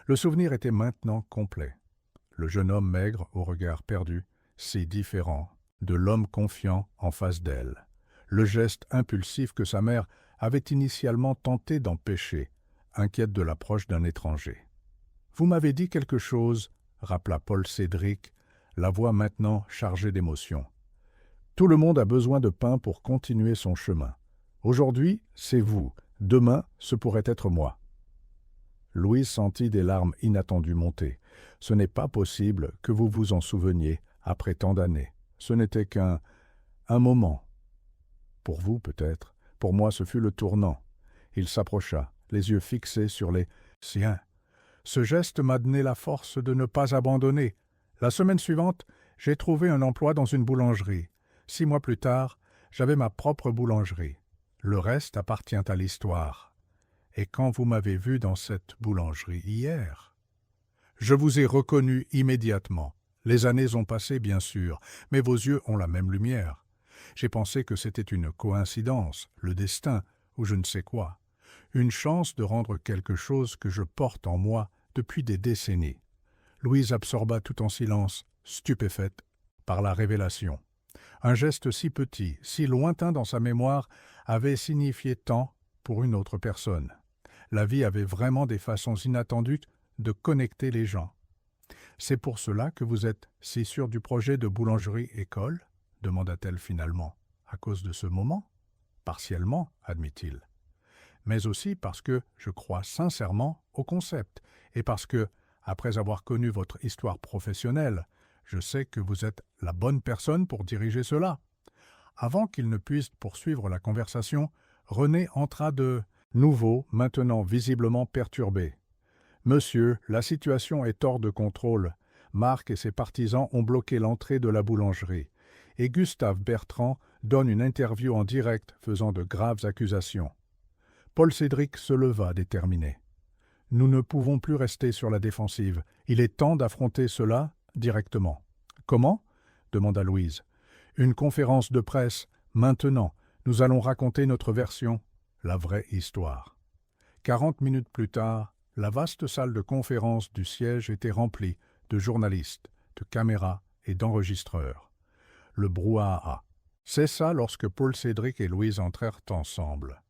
Le souvenir était maintenant complet. Le jeune homme maigre au regard perdu, si différent de l'homme confiant en face d'elle. Le geste impulsif que sa mère avait initialement tenté d'empêcher, inquiète de l'approche d'un étranger. « Vous m'avez dit quelque chose, » rappela Paul Cédric, la voix maintenant chargée d'émotion. « Tout le monde a besoin de pain pour continuer son chemin. Aujourd'hui, c'est vous. Demain, ce pourrait être moi. » Louise sentit des larmes inattendues monter. « Ce n'est pas possible que vous vous en souveniez après tant d'années. Ce n'était qu'un moment. Pour vous, peut-être. Pour moi, ce fut le tournant. » Il s'approcha, les yeux fixés sur les siens. « Ce geste m'a donné la force de ne pas abandonner. La semaine suivante, j'ai trouvé un emploi dans une boulangerie. 6 mois plus tard, j'avais ma propre boulangerie. Le reste appartient à l'histoire. Et quand vous m'avez vu dans cette boulangerie hier, je vous ai reconnu immédiatement. Les années ont passé, bien sûr, mais vos yeux ont la même lumière. J'ai pensé que c'était une coïncidence, le destin, ou je ne sais quoi. Une chance de rendre quelque chose que je porte en moi depuis des décennies. » Louise absorba tout en silence, stupéfaite par la révélation. Un geste si petit, si lointain dans sa mémoire, avait signifié tant pour une autre personne. La vie avait vraiment des façons inattendues de connecter les gens. « C'est pour cela que vous êtes si sûr du projet de boulangerie-école » demanda-t-elle finalement. « À cause de ce moment ?»« Partiellement, admit-il. Mais aussi parce que je crois sincèrement au concept et parce que, après avoir connu votre histoire professionnelle, je sais que vous êtes la bonne personne pour diriger cela. » Avant qu'il ne puisse poursuivre la conversation, René entra de nouveau, maintenant visiblement perturbé. « Monsieur, la situation est hors de contrôle. Marc et ses partisans ont bloqué l'entrée de la boulangerie. Et Gustave Bertrand donne une interview en direct faisant de graves accusations. » Paul Cédric se leva déterminé. « Nous ne pouvons plus rester sur la défensive. Il est temps d'affronter cela directement. »« Comment ?» demanda Louise. « Une conférence de presse, maintenant. Nous allons raconter notre version, la vraie histoire. » 40 minutes plus tard, la vaste salle de conférence du siège était remplie de journalistes, de caméras et d'enregistreurs. Le brouhaha cessa lorsque Paul Cédric et Louise entrèrent ensemble.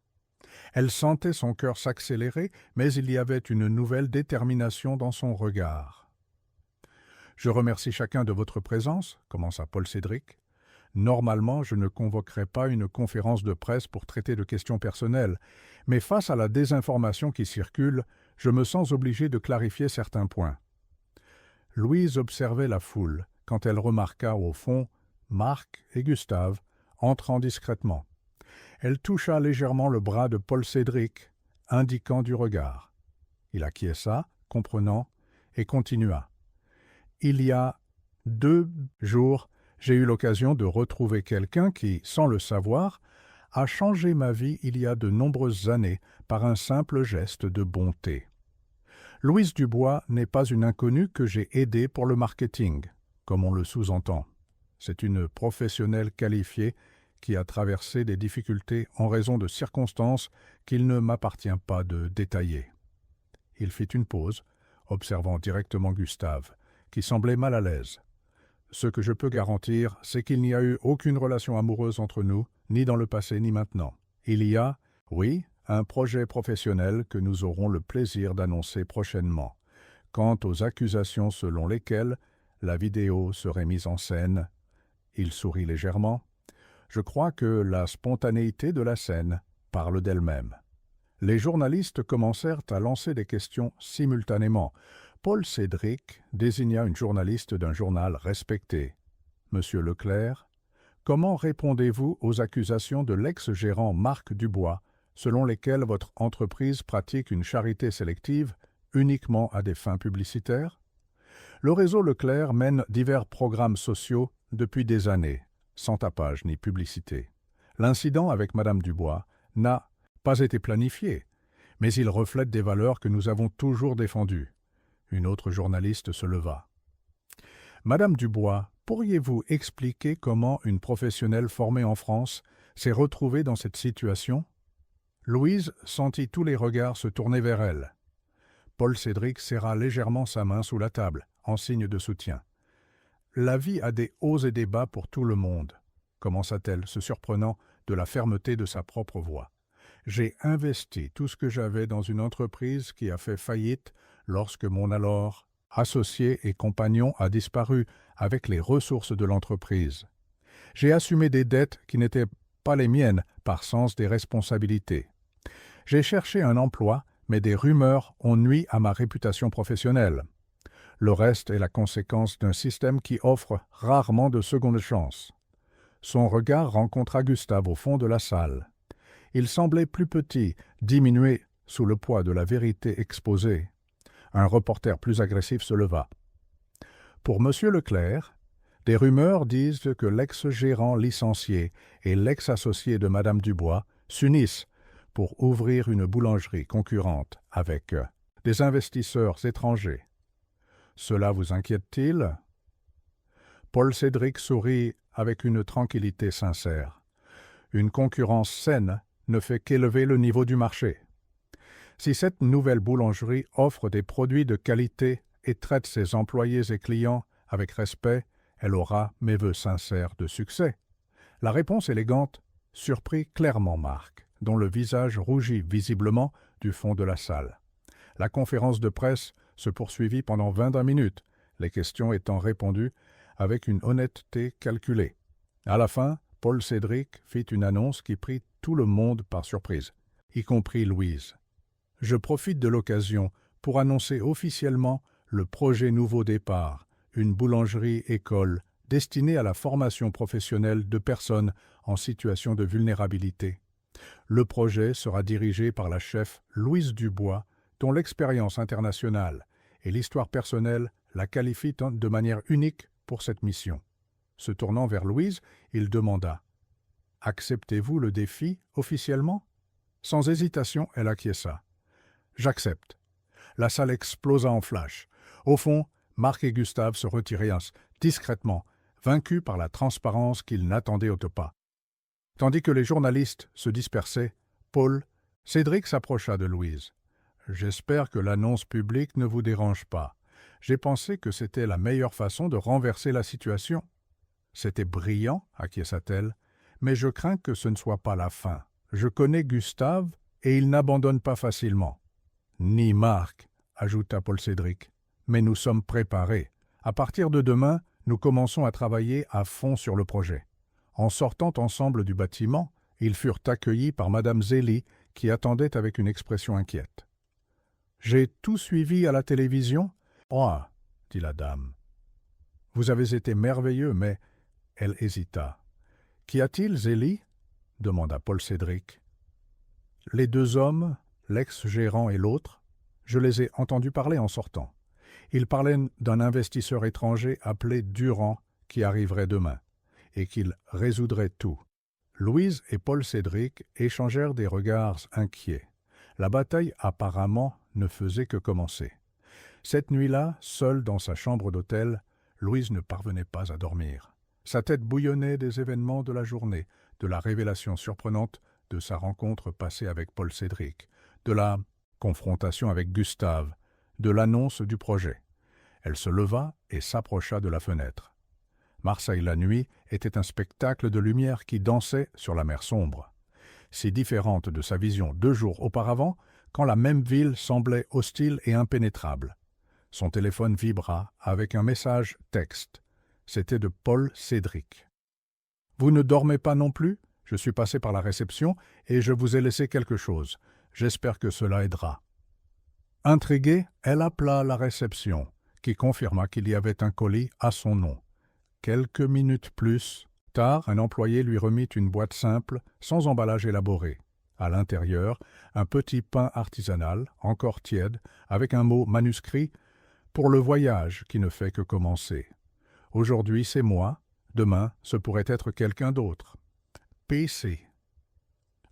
Elle sentait son cœur s'accélérer, mais il y avait une nouvelle détermination dans son regard. « Je remercie chacun de votre présence, » commença Paul Cédric. « Normalement, je ne convoquerai pas une conférence de presse pour traiter de questions personnelles, mais face à la désinformation qui circule, je me sens obligé de clarifier certains points. » Louise observait la foule quand elle remarqua au fond Marc et Gustave entrant discrètement. Elle toucha légèrement le bras de Paul Cédric, indiquant du regard. Il acquiesça, comprenant, et continua. « Il y a 2 jours, j'ai eu l'occasion de retrouver quelqu'un qui, sans le savoir, a changé ma vie il y a de nombreuses années par un simple geste de bonté. Louise Dubois n'est pas une inconnue que j'ai aidée pour le marketing, comme on le sous-entend. C'est une professionnelle qualifiée qui a traversé des difficultés en raison de circonstances qu'il ne m'appartient pas de détailler. » Il fit une pause, observant directement Gustave, qui semblait mal à l'aise. « Ce que je peux garantir, c'est qu'il n'y a eu aucune relation amoureuse entre nous, ni dans le passé ni maintenant. Il y a, oui, un projet professionnel que nous aurons le plaisir d'annoncer prochainement. Quant aux accusations selon lesquelles la vidéo serait mise en scène, il sourit légèrement. Je crois que la spontanéité de la scène parle d'elle-même. » Les journalistes commencèrent à lancer des questions simultanément. Paul Cédric désigna une journaliste d'un journal respecté. « Monsieur Leclerc, comment répondez-vous aux accusations de l'ex-gérant Marc Dubois, selon lesquelles votre entreprise pratique une charité sélective uniquement à des fins publicitaires? Le réseau Leclerc mène divers programmes sociaux depuis des années, sans tapage ni publicité. L'incident avec Madame Dubois n'a pas été planifié, mais il reflète des valeurs que nous avons toujours défendues. » Une autre journaliste se leva. « Madame Dubois, pourriez-vous expliquer comment une professionnelle formée en France s'est retrouvée dans cette situation ?» Louise sentit tous les regards se tourner vers elle. Paul Cédric serra légèrement sa main sous la table, en signe de soutien. « La vie a des hauts et des bas pour tout le monde, » commença-t-elle, se surprenant de la fermeté de sa propre voix. « J'ai investi tout ce que j'avais dans une entreprise qui a fait faillite lorsque mon alors associé et compagnon a disparu avec les ressources de l'entreprise. J'ai assumé des dettes qui n'étaient pas les miennes par sens des responsabilités. J'ai cherché un emploi, mais des rumeurs ont nui à ma réputation professionnelle. Le reste est la conséquence d'un système qui offre rarement de seconde chance. » Son regard rencontra Gustave au fond de la salle. Il semblait plus petit, diminué sous le poids de la vérité exposée. Un reporter plus agressif se leva. « Pour Monsieur Leclerc, des rumeurs disent que l'ex-gérant licencié et l'ex-associé de Madame Dubois s'unissent pour ouvrir une boulangerie concurrente avec des investisseurs étrangers. Cela vous inquiète-t-il » Paul Cédric sourit avec une tranquillité sincère. Une concurrence saine ne fait qu'élever le niveau du marché. Si cette nouvelle boulangerie offre des produits de qualité et traite ses employés et clients avec respect, elle aura mes vœux sincères de succès. La réponse élégante surprit clairement Marc, dont le visage rougit visiblement du fond de la salle. La conférence de presse se poursuivit pendant 21 minutes, les questions étant répondues avec une honnêteté calculée. À la fin, Paul Cédric fit une annonce qui prit tout le monde par surprise, y compris Louise. « Je profite de l'occasion pour annoncer officiellement le projet Nouveau Départ, une boulangerie-école destinée à la formation professionnelle de personnes en situation de vulnérabilité. Le projet sera dirigé par la chef Louise Dubois, dont l'expérience internationale et l'histoire personnelle la qualifient de manière unique pour cette mission. » Se tournant vers Louise, il demanda « Acceptez-vous le défi officiellement ?» Sans hésitation, elle acquiesça. « J'accepte. » La salle explosa en flash. Au fond, Marc et Gustave se retiraient discrètement, vaincus par la transparence qu'ils n'attendaient au pas. Tandis que les journalistes se dispersaient, Paul Cédric s'approcha de Louise. « J'espère que l'annonce publique ne vous dérange pas. J'ai pensé que c'était la meilleure façon de renverser la situation. C'était brillant, acquiesça-t-elle, mais je crains que ce ne soit pas la fin. Je connais Gustave et il n'abandonne pas facilement. Ni Marc, ajouta Paul Cédric. Mais nous sommes préparés. À partir de demain, nous commençons à travailler à fond sur le projet. En sortant ensemble du bâtiment, ils furent accueillis par madame Zélie, qui attendait avec une expression inquiète. « J'ai tout suivi à la télévision ?»« Oh, dit la dame. Vous avez été merveilleux, mais... » Elle hésita. « Qu'y a-t-il, Zélie ?» demanda Paul Cédric. Les deux hommes, l'ex-gérant et l'autre, je les ai entendus parler en sortant. Ils parlaient d'un investisseur étranger appelé Durand qui arriverait demain, et qu'il résoudrait tout. Louise et Paul Cédric échangèrent des regards inquiets. La bataille apparemment ne faisait que commencer. Cette nuit-là, seule dans sa chambre d'hôtel, Louise ne parvenait pas à dormir. Sa tête bouillonnait des événements de la journée, de la révélation surprenante de sa rencontre passée avec Paul Cédric, de la confrontation avec Gustave, de l'annonce du projet. Elle se leva et s'approcha de la fenêtre. Marseille la nuit était un spectacle de lumière qui dansait sur la mer sombre. Si différente de sa vision 2 jours auparavant, quand la même ville semblait hostile et impénétrable. Son téléphone vibra avec un message texte. C'était de Paul Cédric. « Vous ne dormez pas non plus ? Je suis passé par la réception et je vous ai laissé quelque chose. J'espère que cela aidera. » Intriguée, elle appela la réception, qui confirma qu'il y avait un colis à son nom. Quelques minutes plus tard, un employé lui remit une boîte simple, sans emballage élaboré. À l'intérieur, un petit pain artisanal, encore tiède, avec un mot manuscrit « Pour le voyage qui ne fait que commencer. Aujourd'hui, c'est moi. Demain, ce pourrait être quelqu'un d'autre. PC. »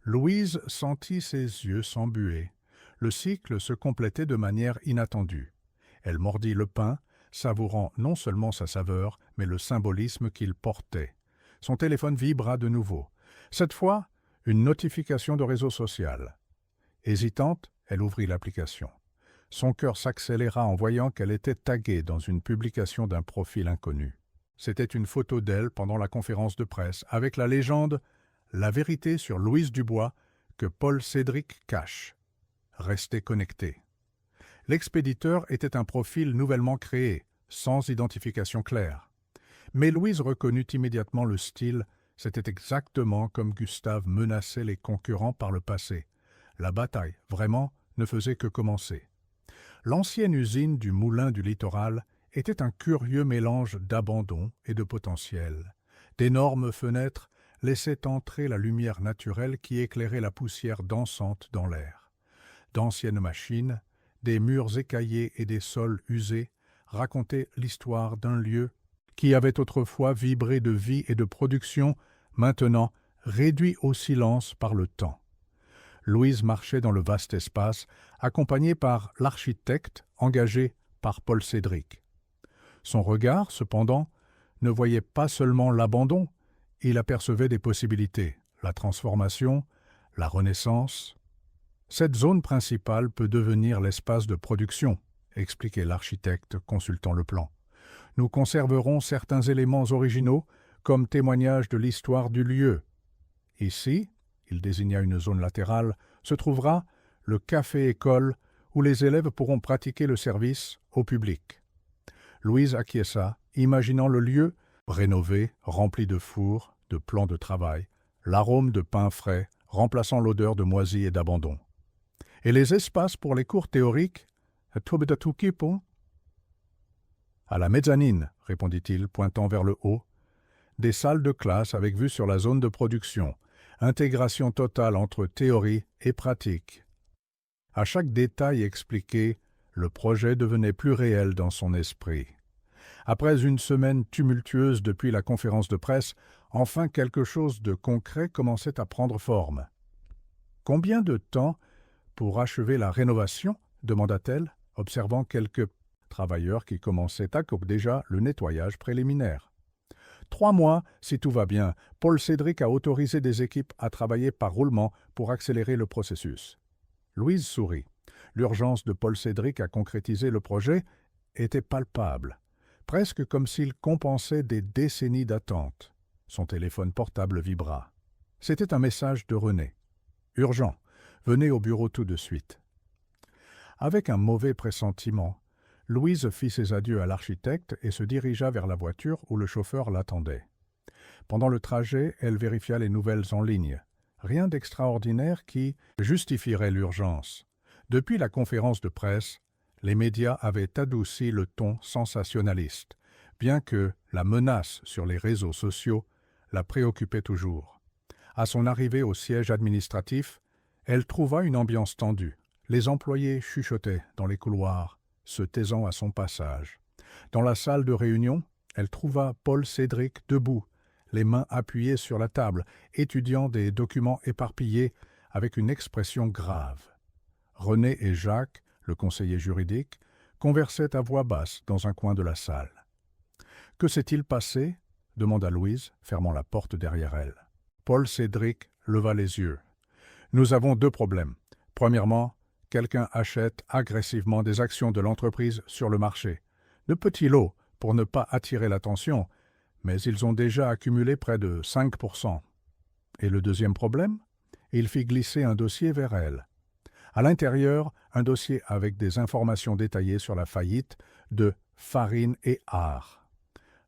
Louise sentit ses yeux s'embuer. Le cycle se complétait de manière inattendue. Elle mordit le pain, savourant non seulement sa saveur, mais le symbolisme qu'il portait. Son téléphone vibra de nouveau. Cette fois, une notification de réseau social. Hésitante, elle ouvrit l'application. Son cœur s'accéléra en voyant qu'elle était taguée dans une publication d'un profil inconnu. C'était une photo d'elle pendant la conférence de presse, avec la légende « La vérité sur Louise Dubois » que Paul Cédric cache. Restez connecté. L'expéditeur était un profil nouvellement créé, sans identification claire. Mais Louise reconnut immédiatement le style, c'était exactement comme Gustave menaçait les concurrents par le passé. La bataille, vraiment, ne faisait que commencer. L'ancienne usine du Moulin du Littoral était un curieux mélange d'abandon et de potentiel. D'énormes fenêtres laissaient entrer la lumière naturelle qui éclairait la poussière dansante dans l'air. D'anciennes machines, des murs écaillés et des sols usés racontaient l'histoire d'un lieu qui avait autrefois vibré de vie et de production, maintenant réduit au silence par le temps. Louise marchait dans le vaste espace, accompagnée par l'architecte engagé par Paul Cédric. Son regard, cependant, ne voyait pas seulement l'abandon, il apercevait des possibilités, la transformation, la renaissance. Cette zone principale peut devenir l'espace de production, expliquait l'architecte consultant le plan. Nous conserverons certains éléments originaux comme témoignage de l'histoire du lieu. Ici, il désigna une zone latérale, se trouvera le café-école où les élèves pourront pratiquer le service au public. Louise acquiesça, imaginant le lieu rénové, rempli de fours, de plans de travail, l'arôme de pain frais remplaçant l'odeur de moisi et d'abandon. Et les espaces pour les cours théoriques, à la mezzanine, répondit-il, pointant vers le haut. Des salles de classe avec vue sur la zone de production. Intégration totale entre théorie et pratique. À chaque détail expliqué, le projet devenait plus réel dans son esprit. Après une semaine tumultueuse depuis la conférence de presse, enfin quelque chose de concret commençait à prendre forme. « Combien de temps pour achever la rénovation ?» demanda-t-elle, observant quelques travailleurs qui commençaient à couper déjà le nettoyage préliminaire. 3 mois, si tout va bien. Paul Cédric a autorisé des équipes à travailler par roulement pour accélérer le processus. Louise sourit. L'urgence de Paul Cédric à concrétiser le projet était palpable, presque comme s'il compensait des décennies d'attente. Son téléphone portable vibra. C'était un message de René. « Urgent, venez au bureau tout de suite. » Avec un mauvais pressentiment, Louise fit ses adieux à l'architecte et se dirigea vers la voiture où le chauffeur l'attendait. Pendant le trajet, elle vérifia les nouvelles en ligne. Rien d'extraordinaire qui justifierait l'urgence. Depuis la conférence de presse, les médias avaient adouci le ton sensationnaliste, bien que la menace sur les réseaux sociaux la préoccupait toujours. À son arrivée au siège administratif, elle trouva une ambiance tendue. Les employés chuchotaient dans les couloirs, se taisant à son passage. Dans la salle de réunion, elle trouva Paul Cédric debout, les mains appuyées sur la table, étudiant des documents éparpillés avec une expression grave. René et Jacques, le conseiller juridique, conversaient à voix basse dans un coin de la salle. « Que s'est-il passé » demanda Louise, fermant la porte derrière elle. Paul Cédric leva les yeux. « Nous avons deux problèmes. Premièrement, quelqu'un achète agressivement des actions de l'entreprise sur le marché. De petits lots pour ne pas attirer l'attention, mais ils ont déjà accumulé près de 5%. Et le deuxième problème ? Il fit glisser un dossier vers elle. À l'intérieur, un dossier avec des informations détaillées sur la faillite de Farine et Art,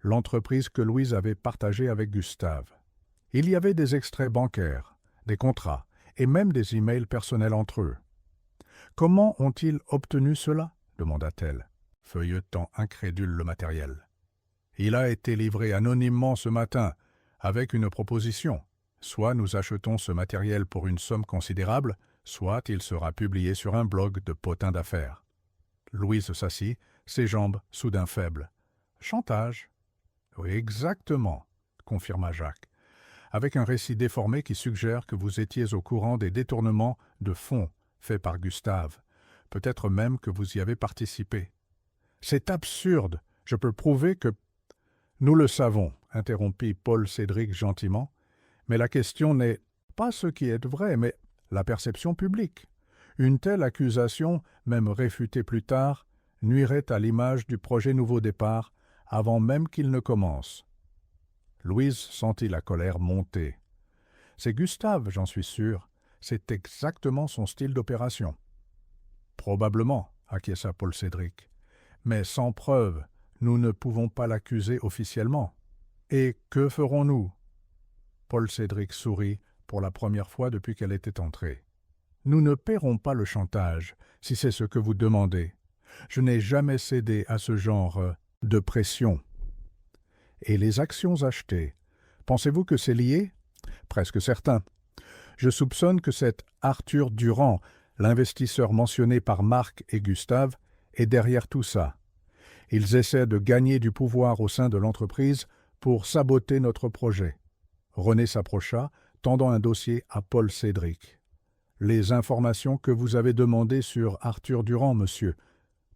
l'entreprise que Louise avait partagée avec Gustave. Il y avait des extraits bancaires, des contrats et même des emails personnels entre eux. « Comment ont-ils obtenu cela ?» demanda-t-elle, feuilletant incrédule le matériel. « Il a été livré anonymement ce matin, avec une proposition. Soit nous achetons ce matériel pour une somme considérable, soit il sera publié sur un blog de potins d'affaires. » Louise s'assit, ses jambes soudain faibles. « Chantage ?» »« Oui, exactement, » confirma Jacques, avec un récit déformé qui suggère que vous étiez au courant des détournements de fonds faits par Gustave, peut-être même que vous y avez participé. « C'est absurde, je peux prouver que... » « Nous le savons, » interrompit Paul Cédric gentiment, « mais la question n'est pas ce qui est vrai, mais la perception publique. Une telle accusation, même réfutée plus tard, nuirait à l'image du projet Nouveau Départ avant même qu'il ne commence. » Louise sentit la colère monter. « C'est Gustave, j'en suis sûr. C'est exactement son style d'opération. »« Probablement, » acquiesça Paul Cédric. « Mais sans preuve, nous ne pouvons pas l'accuser officiellement. Et que ferons-nous » Paul Cédric sourit pour la première fois depuis qu'elle était entrée. « Nous ne paierons pas le chantage, si c'est ce que vous demandez. Je n'ai jamais cédé à ce genre de pression. » « Et les actions achetées, pensez-vous que c'est lié ? » ?»« Presque certain. Je soupçonne que cet Arthur Durand, l'investisseur mentionné par Marc et Gustave, est derrière tout ça. Ils essaient de gagner du pouvoir au sein de l'entreprise pour saboter notre projet. » René s'approcha, tendant un dossier à Paul Cédric. « Les informations que vous avez demandées sur Arthur Durand, monsieur. »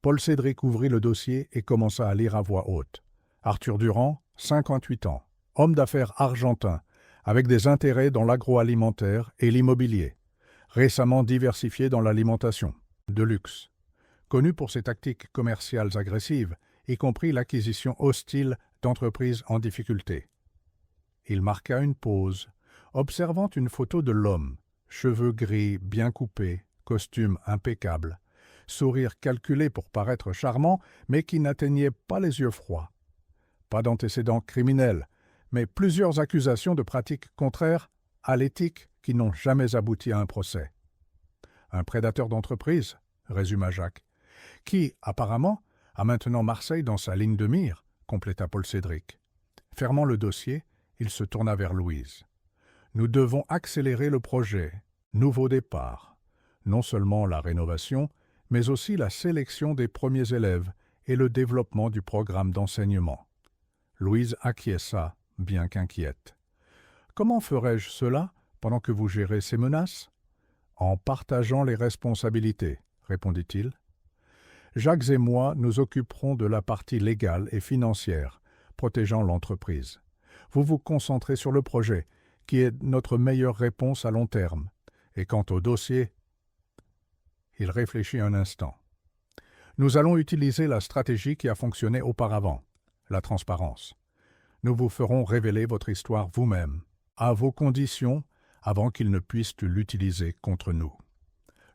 Paul Cédric ouvrit le dossier et commença à lire à voix haute. Arthur Durand, 58 ans, homme d'affaires argentin, avec des intérêts dans l'agroalimentaire et l'immobilier, récemment diversifié dans l'alimentation, de luxe. Connu pour ses tactiques commerciales agressives, y compris l'acquisition hostile d'entreprises en difficulté. Il marqua une pause, observant une photo de l'homme, cheveux gris bien coupés, costume impeccable, sourire calculé pour paraître charmant, mais qui n'atteignait pas les yeux froids. Pas d'antécédents criminels, mais plusieurs accusations de pratiques contraires à l'éthique qui n'ont jamais abouti à un procès. Un prédateur d'entreprise, résuma Jacques, qui, apparemment, a maintenant Marseille dans sa ligne de mire, compléta Paul Cédric. Fermant le dossier, il se tourna vers Louise. Nous devons accélérer le projet, Nouveau Départ. Non seulement la rénovation, mais aussi la sélection des premiers élèves et le développement du programme d'enseignement. Louise acquiesça, bien qu'inquiète. « Comment ferais-je cela pendant que vous gérez ces menaces ?»« En partageant les responsabilités, » répondit-il. « Jacques et moi nous occuperons de la partie légale et financière, protégeant l'entreprise. Vous vous concentrez sur le projet, qui est notre meilleure réponse à long terme. Et quant au dossier... » Il réfléchit un instant. « Nous allons utiliser la stratégie qui a fonctionné auparavant, la transparence. Nous vous ferons révéler votre histoire vous-même, à vos conditions, avant qu'ils ne puissent l'utiliser contre nous.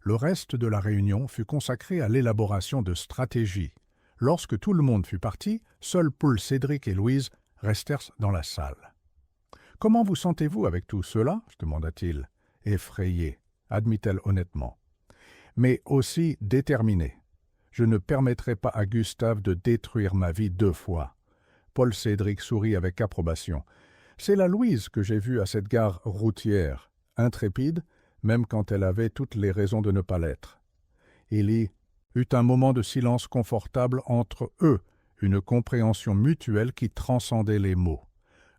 Le reste de la réunion fut consacré à l'élaboration de stratégies. Lorsque tout le monde fut parti, seuls Paul, Cédric et Louise restèrent dans la salle. « Comment vous sentez-vous avec tout cela ?» demanda-t-il. « Effrayé, admit-elle honnêtement. Mais aussi déterminé. Je ne permettrai pas à Gustave de détruire ma vie 2 fois. » Paul Cédric sourit avec approbation. « C'est la Louise que j'ai vue à cette gare routière, intrépide, même quand elle avait toutes les raisons de ne pas l'être. » Il y eut un moment de silence confortable entre eux, une compréhension mutuelle qui transcendait les mots.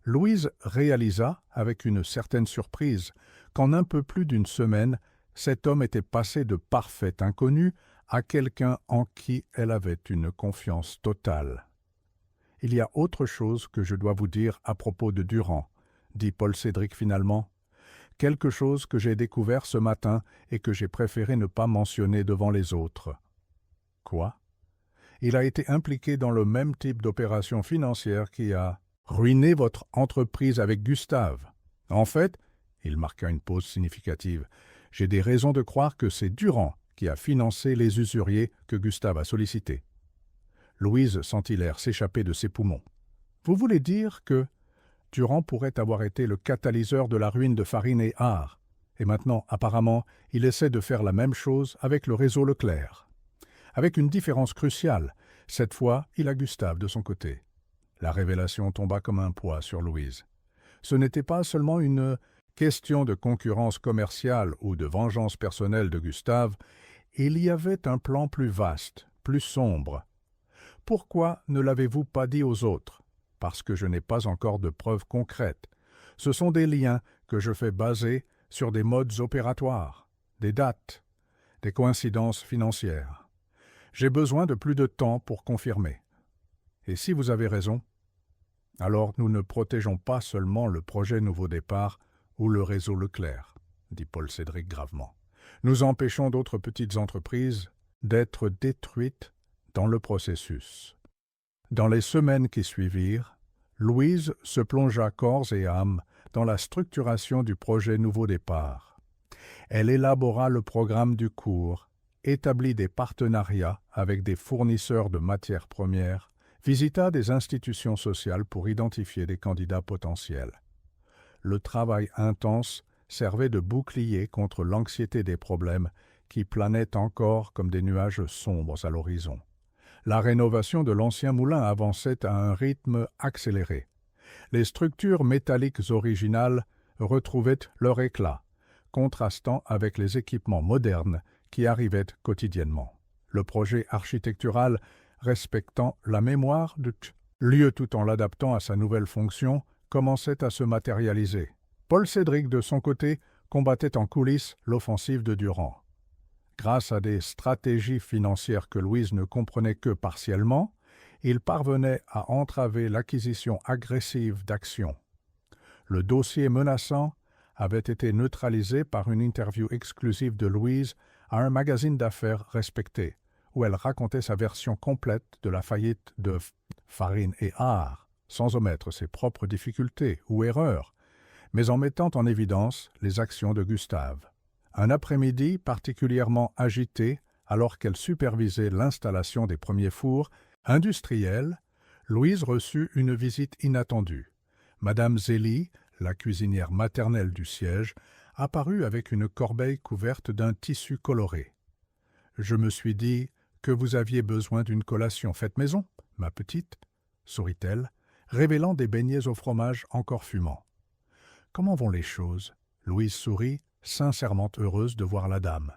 Louise réalisa, avec une certaine surprise, qu'en un peu plus d'une semaine, cet homme était passé de parfait inconnu à quelqu'un en qui elle avait une confiance totale. « Il y a autre chose que je dois vous dire à propos de Durand, » dit Paul Cédric finalement. « Quelque chose que j'ai découvert ce matin et que j'ai préféré ne pas mentionner devant les autres. » « Quoi ?» « Il a été impliqué dans le même type d'opération financière qui a ruiné votre entreprise avec Gustave. En fait, il marqua une pause significative, j'ai des raisons de croire que c'est Durand qui a financé les usuriers que Gustave a sollicités. » Louise sentit l'air s'échapper de ses poumons. « Vous voulez dire que Durand pourrait avoir été le catalyseur de la ruine de Farine et Art, et maintenant, apparemment, il essaie de faire la même chose avec le réseau Leclerc. Avec une différence cruciale, cette fois, il a Gustave de son côté. » La révélation tomba comme un poids sur Louise. Ce n'était pas seulement une question de concurrence commerciale ou de vengeance personnelle de Gustave, il y avait un plan plus vaste, plus sombre. « Pourquoi ne l'avez-vous pas dit aux autres ? » « Parce que je n'ai pas encore de preuves concrètes. Ce sont des liens que je fais baser sur des modes opératoires, des dates, des coïncidences financières. J'ai besoin de plus de temps pour confirmer. Et si vous avez raison, alors nous ne protégeons pas seulement le projet Nouveau Départ ou le réseau Leclerc, dit Paul Cédric gravement. Nous empêchons d'autres petites entreprises d'être détruites dans le processus. Dans les semaines qui suivirent, Louise se plongea corps et âme dans la structuration du projet Nouveau Départ. Elle élabora le programme du cours, établit des partenariats avec des fournisseurs de matières premières, visita des institutions sociales pour identifier des candidats potentiels. Le travail intense servait de bouclier contre l'anxiété des problèmes qui planaient encore comme des nuages sombres à l'horizon. La rénovation de l'ancien moulin avançait à un rythme accéléré. Les structures métalliques originales retrouvaient leur éclat, contrastant avec les équipements modernes qui arrivaient quotidiennement. Le projet architectural respectant la mémoire du lieu tout en l'adaptant à sa nouvelle fonction, commençait à se matérialiser. Paul Cédric, de son côté, combattait en coulisses l'offensive de Durand. Grâce à des stratégies financières que Louise ne comprenait que partiellement, il parvenait à entraver l'acquisition agressive d'actions. Le dossier menaçant avait été neutralisé par une interview exclusive de Louise à un magazine d'affaires respecté, où elle racontait sa version complète de la faillite de Farine et Art, sans omettre ses propres difficultés ou erreurs, mais en mettant en évidence les actions de Gustave. Un après-midi particulièrement agité, alors qu'elle supervisait l'installation des premiers fours industriels, Louise reçut une visite inattendue. Madame Zélie, la cuisinière maternelle du siège, apparut avec une corbeille couverte d'un tissu coloré. « Je me suis dit que vous aviez besoin d'une collation faite maison, ma petite, » sourit-elle, révélant des beignets au fromage encore fumants. « Comment vont les choses ?» Louise sourit, sincèrement heureuse de voir la dame.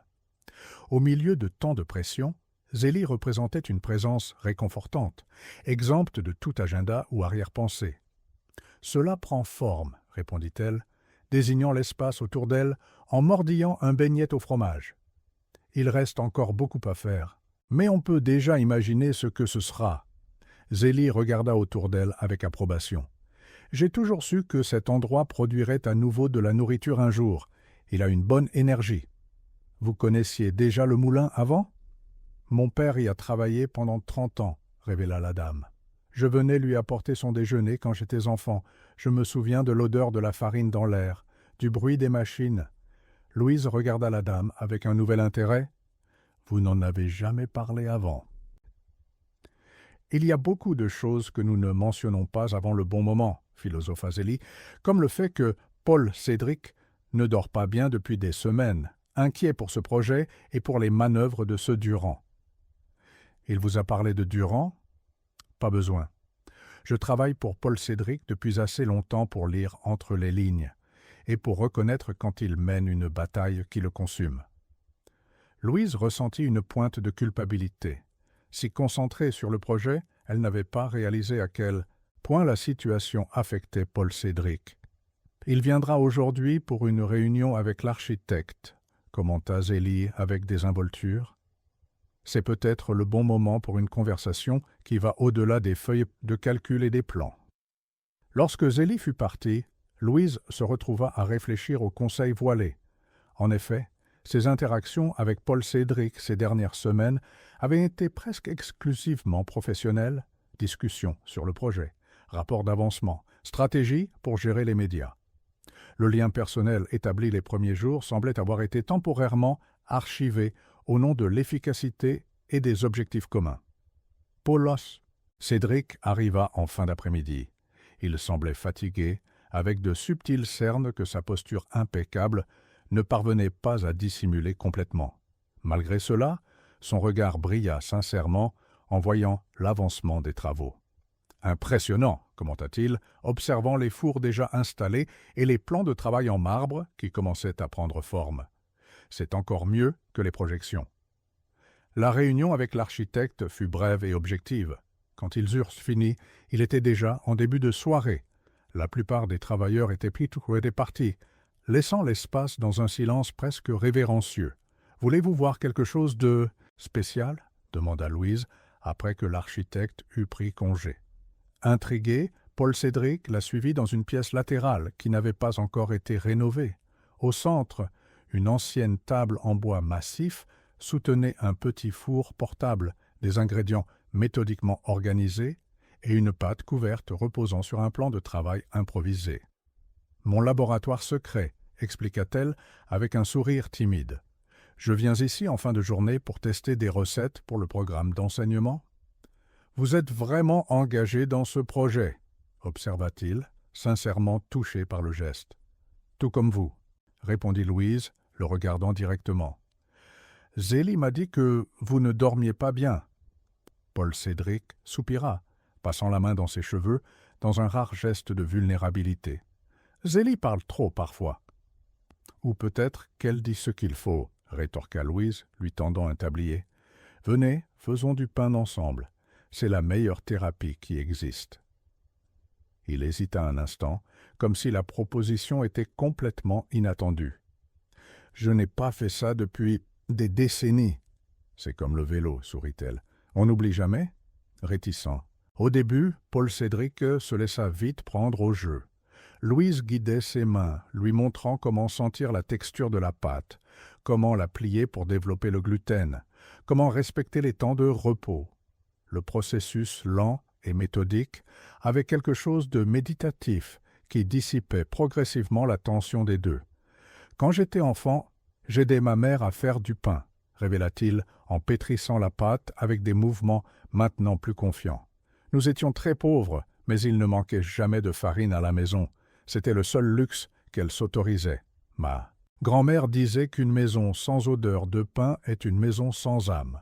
Au milieu de tant de pression, Zélie représentait une présence réconfortante, exempte de tout agenda ou arrière-pensée. « Cela prend forme, » répondit-elle, désignant l'espace autour d'elle en mordillant un beignet au fromage. « Il reste encore beaucoup à faire, mais on peut déjà imaginer ce que ce sera. » Zélie regarda autour d'elle avec approbation. « J'ai toujours su que cet endroit produirait à nouveau de la nourriture un jour. Il a une bonne énergie. Vous connaissiez déjà le moulin avant ? » Mon père y a travaillé pendant 30 ans, révéla la dame. Je venais lui apporter son déjeuner quand j'étais enfant. Je me souviens de l'odeur de la farine dans l'air, du bruit des machines. Louise regarda la dame avec un nouvel intérêt. Vous n'en avez jamais parlé avant. Il y a beaucoup de choses que nous ne mentionnons pas avant le bon moment, philosopha Zélie, comme le fait que Paul Cédric ne dort pas bien depuis des semaines, inquiet pour ce projet et pour les manœuvres de ce Durand. Il vous a parlé de Durand ? Pas besoin. Je travaille pour Paul Cédric depuis assez longtemps pour lire entre les lignes et pour reconnaître quand il mène une bataille qui le consume. Louise ressentit une pointe de culpabilité. Si concentrée sur le projet, elle n'avait pas réalisé à quel point la situation affectait Paul Cédric. « Il viendra aujourd'hui pour une réunion avec l'architecte », commenta Zélie avec désinvolture. « C'est peut-être le bon moment pour une conversation qui va au-delà des feuilles de calcul et des plans. » Lorsque Zélie fut partie, Louise se retrouva à réfléchir au conseil voilé. En effet, ses interactions avec Paul Cédric ces dernières semaines avaient été presque exclusivement professionnelles, discussions sur le projet, rapports d'avancement, stratégie pour gérer les médias. Le lien personnel établi les premiers jours semblait avoir été temporairement archivé au nom de l'efficacité et des objectifs communs. Paulos. Cédric arriva en fin d'après-midi. Il semblait fatigué, avec de subtiles cernes que sa posture impeccable ne parvenait pas à dissimuler complètement. Malgré cela, son regard brilla sincèrement en voyant l'avancement des travaux. « Impressionnant », commenta-t-il, observant les fours déjà installés et les plans de travail en marbre qui commençaient à prendre forme. « C'est encore mieux que les projections. » La réunion avec l'architecte fut brève et objective. Quand ils eurent fini, il était déjà en début de soirée. La plupart des travailleurs étaient pris ou étaient partis, laissant l'espace dans un silence presque révérencieux. « Voulez-vous voir quelque chose de spécial ?» demanda Louise, après que l'architecte eut pris congé. Intrigué, Paul Cédric la suivit dans une pièce latérale qui n'avait pas encore été rénovée. Au centre, une ancienne table en bois massif soutenait un petit four portable, des ingrédients méthodiquement organisés et une pâte couverte reposant sur un plan de travail improvisé. « Mon laboratoire secret », expliqua-t-elle avec un sourire timide. « Je viens ici en fin de journée pour tester des recettes pour le programme d'enseignement. »« Vous êtes vraiment engagé dans ce projet », observa-t-il, sincèrement touché par le geste. « Tout comme vous », répondit Louise, le regardant directement. « Zélie m'a dit que vous ne dormiez pas bien. » Paul Cédric soupira, passant la main dans ses cheveux, dans un rare geste de vulnérabilité. « Zélie parle trop parfois. »« Ou peut-être qu'elle dit ce qu'il faut, » rétorqua Louise, lui tendant un tablier. « Venez, faisons du pain ensemble. C'est la meilleure thérapie qui existe. » Il hésita un instant, comme si la proposition était complètement inattendue. « Je n'ai pas fait ça depuis des décennies. »« C'est comme le vélo, » sourit-elle. « On n'oublie jamais ?» Réticent. Au début, Paul Cédric se laissa vite prendre au jeu. Louise guidait ses mains, lui montrant comment sentir la texture de la pâte, comment la plier pour développer le gluten, comment respecter les temps de repos. Le processus lent et méthodique avait quelque chose de méditatif qui dissipait progressivement la tension des deux. « Quand j'étais enfant, j'aidais ma mère à faire du pain, » révéla-t-il en pétrissant la pâte avec des mouvements maintenant plus confiants. « Nous étions très pauvres, mais il ne manquait jamais de farine à la maison. C'était le seul luxe qu'elle s'autorisait. Ma grand-mère disait qu'une maison sans odeur de pain est une maison sans âme, »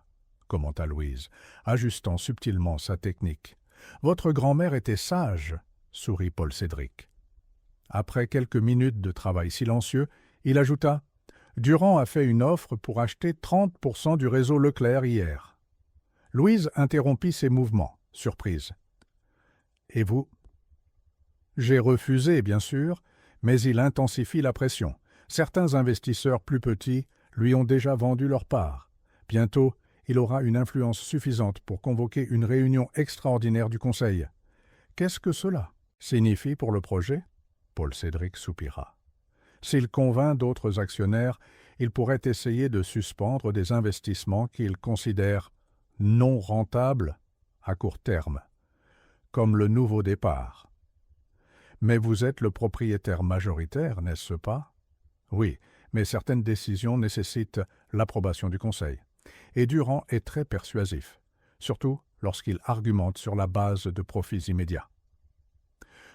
commenta Louise, ajustant subtilement sa technique. « Votre grand-mère était sage, » sourit Paul Cédric. Après quelques minutes de travail silencieux, il ajouta « Durand a fait une offre pour acheter 30% du réseau Leclerc hier. » Louise interrompit ses mouvements, surprise. « Et vous ?» ?»« J'ai refusé, bien sûr, mais il intensifie la pression. Certains investisseurs plus petits lui ont déjà vendu leur part. Bientôt, il aura une influence suffisante pour convoquer une réunion extraordinaire du Conseil. Qu'est-ce que cela signifie pour le projet ? Paul Cédric soupira. S'il convainc d'autres actionnaires, il pourrait essayer de suspendre des investissements qu'il considère non rentable à court terme, comme le nouveau départ. Mais vous êtes le propriétaire majoritaire, n'est-ce pas? Oui, mais certaines décisions nécessitent l'approbation du Conseil. Et Durand est très persuasif, surtout lorsqu'il argumente sur la base de profits immédiats.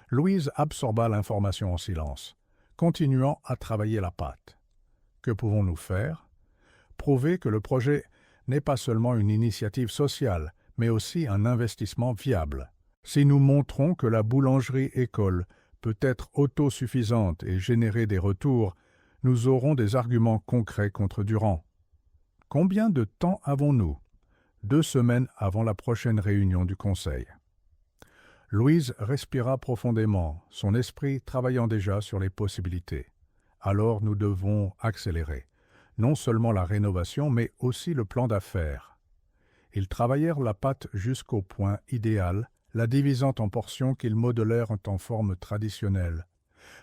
Louise absorba l'information en silence, continuant à travailler la pâte. Que pouvons-nous faire? Prouver que le projet n'est pas seulement une initiative sociale, mais aussi un investissement viable. Si nous montrons que la boulangerie-école peut être autosuffisante et générer des retours, nous aurons des arguments concrets contre Durand. Combien de temps avons-nous? 2 semaines avant la prochaine réunion du Conseil. Louise respira profondément, son esprit travaillant déjà sur les possibilités. Alors nous devons accélérer, non seulement la rénovation, mais aussi le plan d'affaires. Ils travaillèrent la pâte jusqu'au point idéal, la divisant en portions qu'ils modelèrent en forme traditionnelle.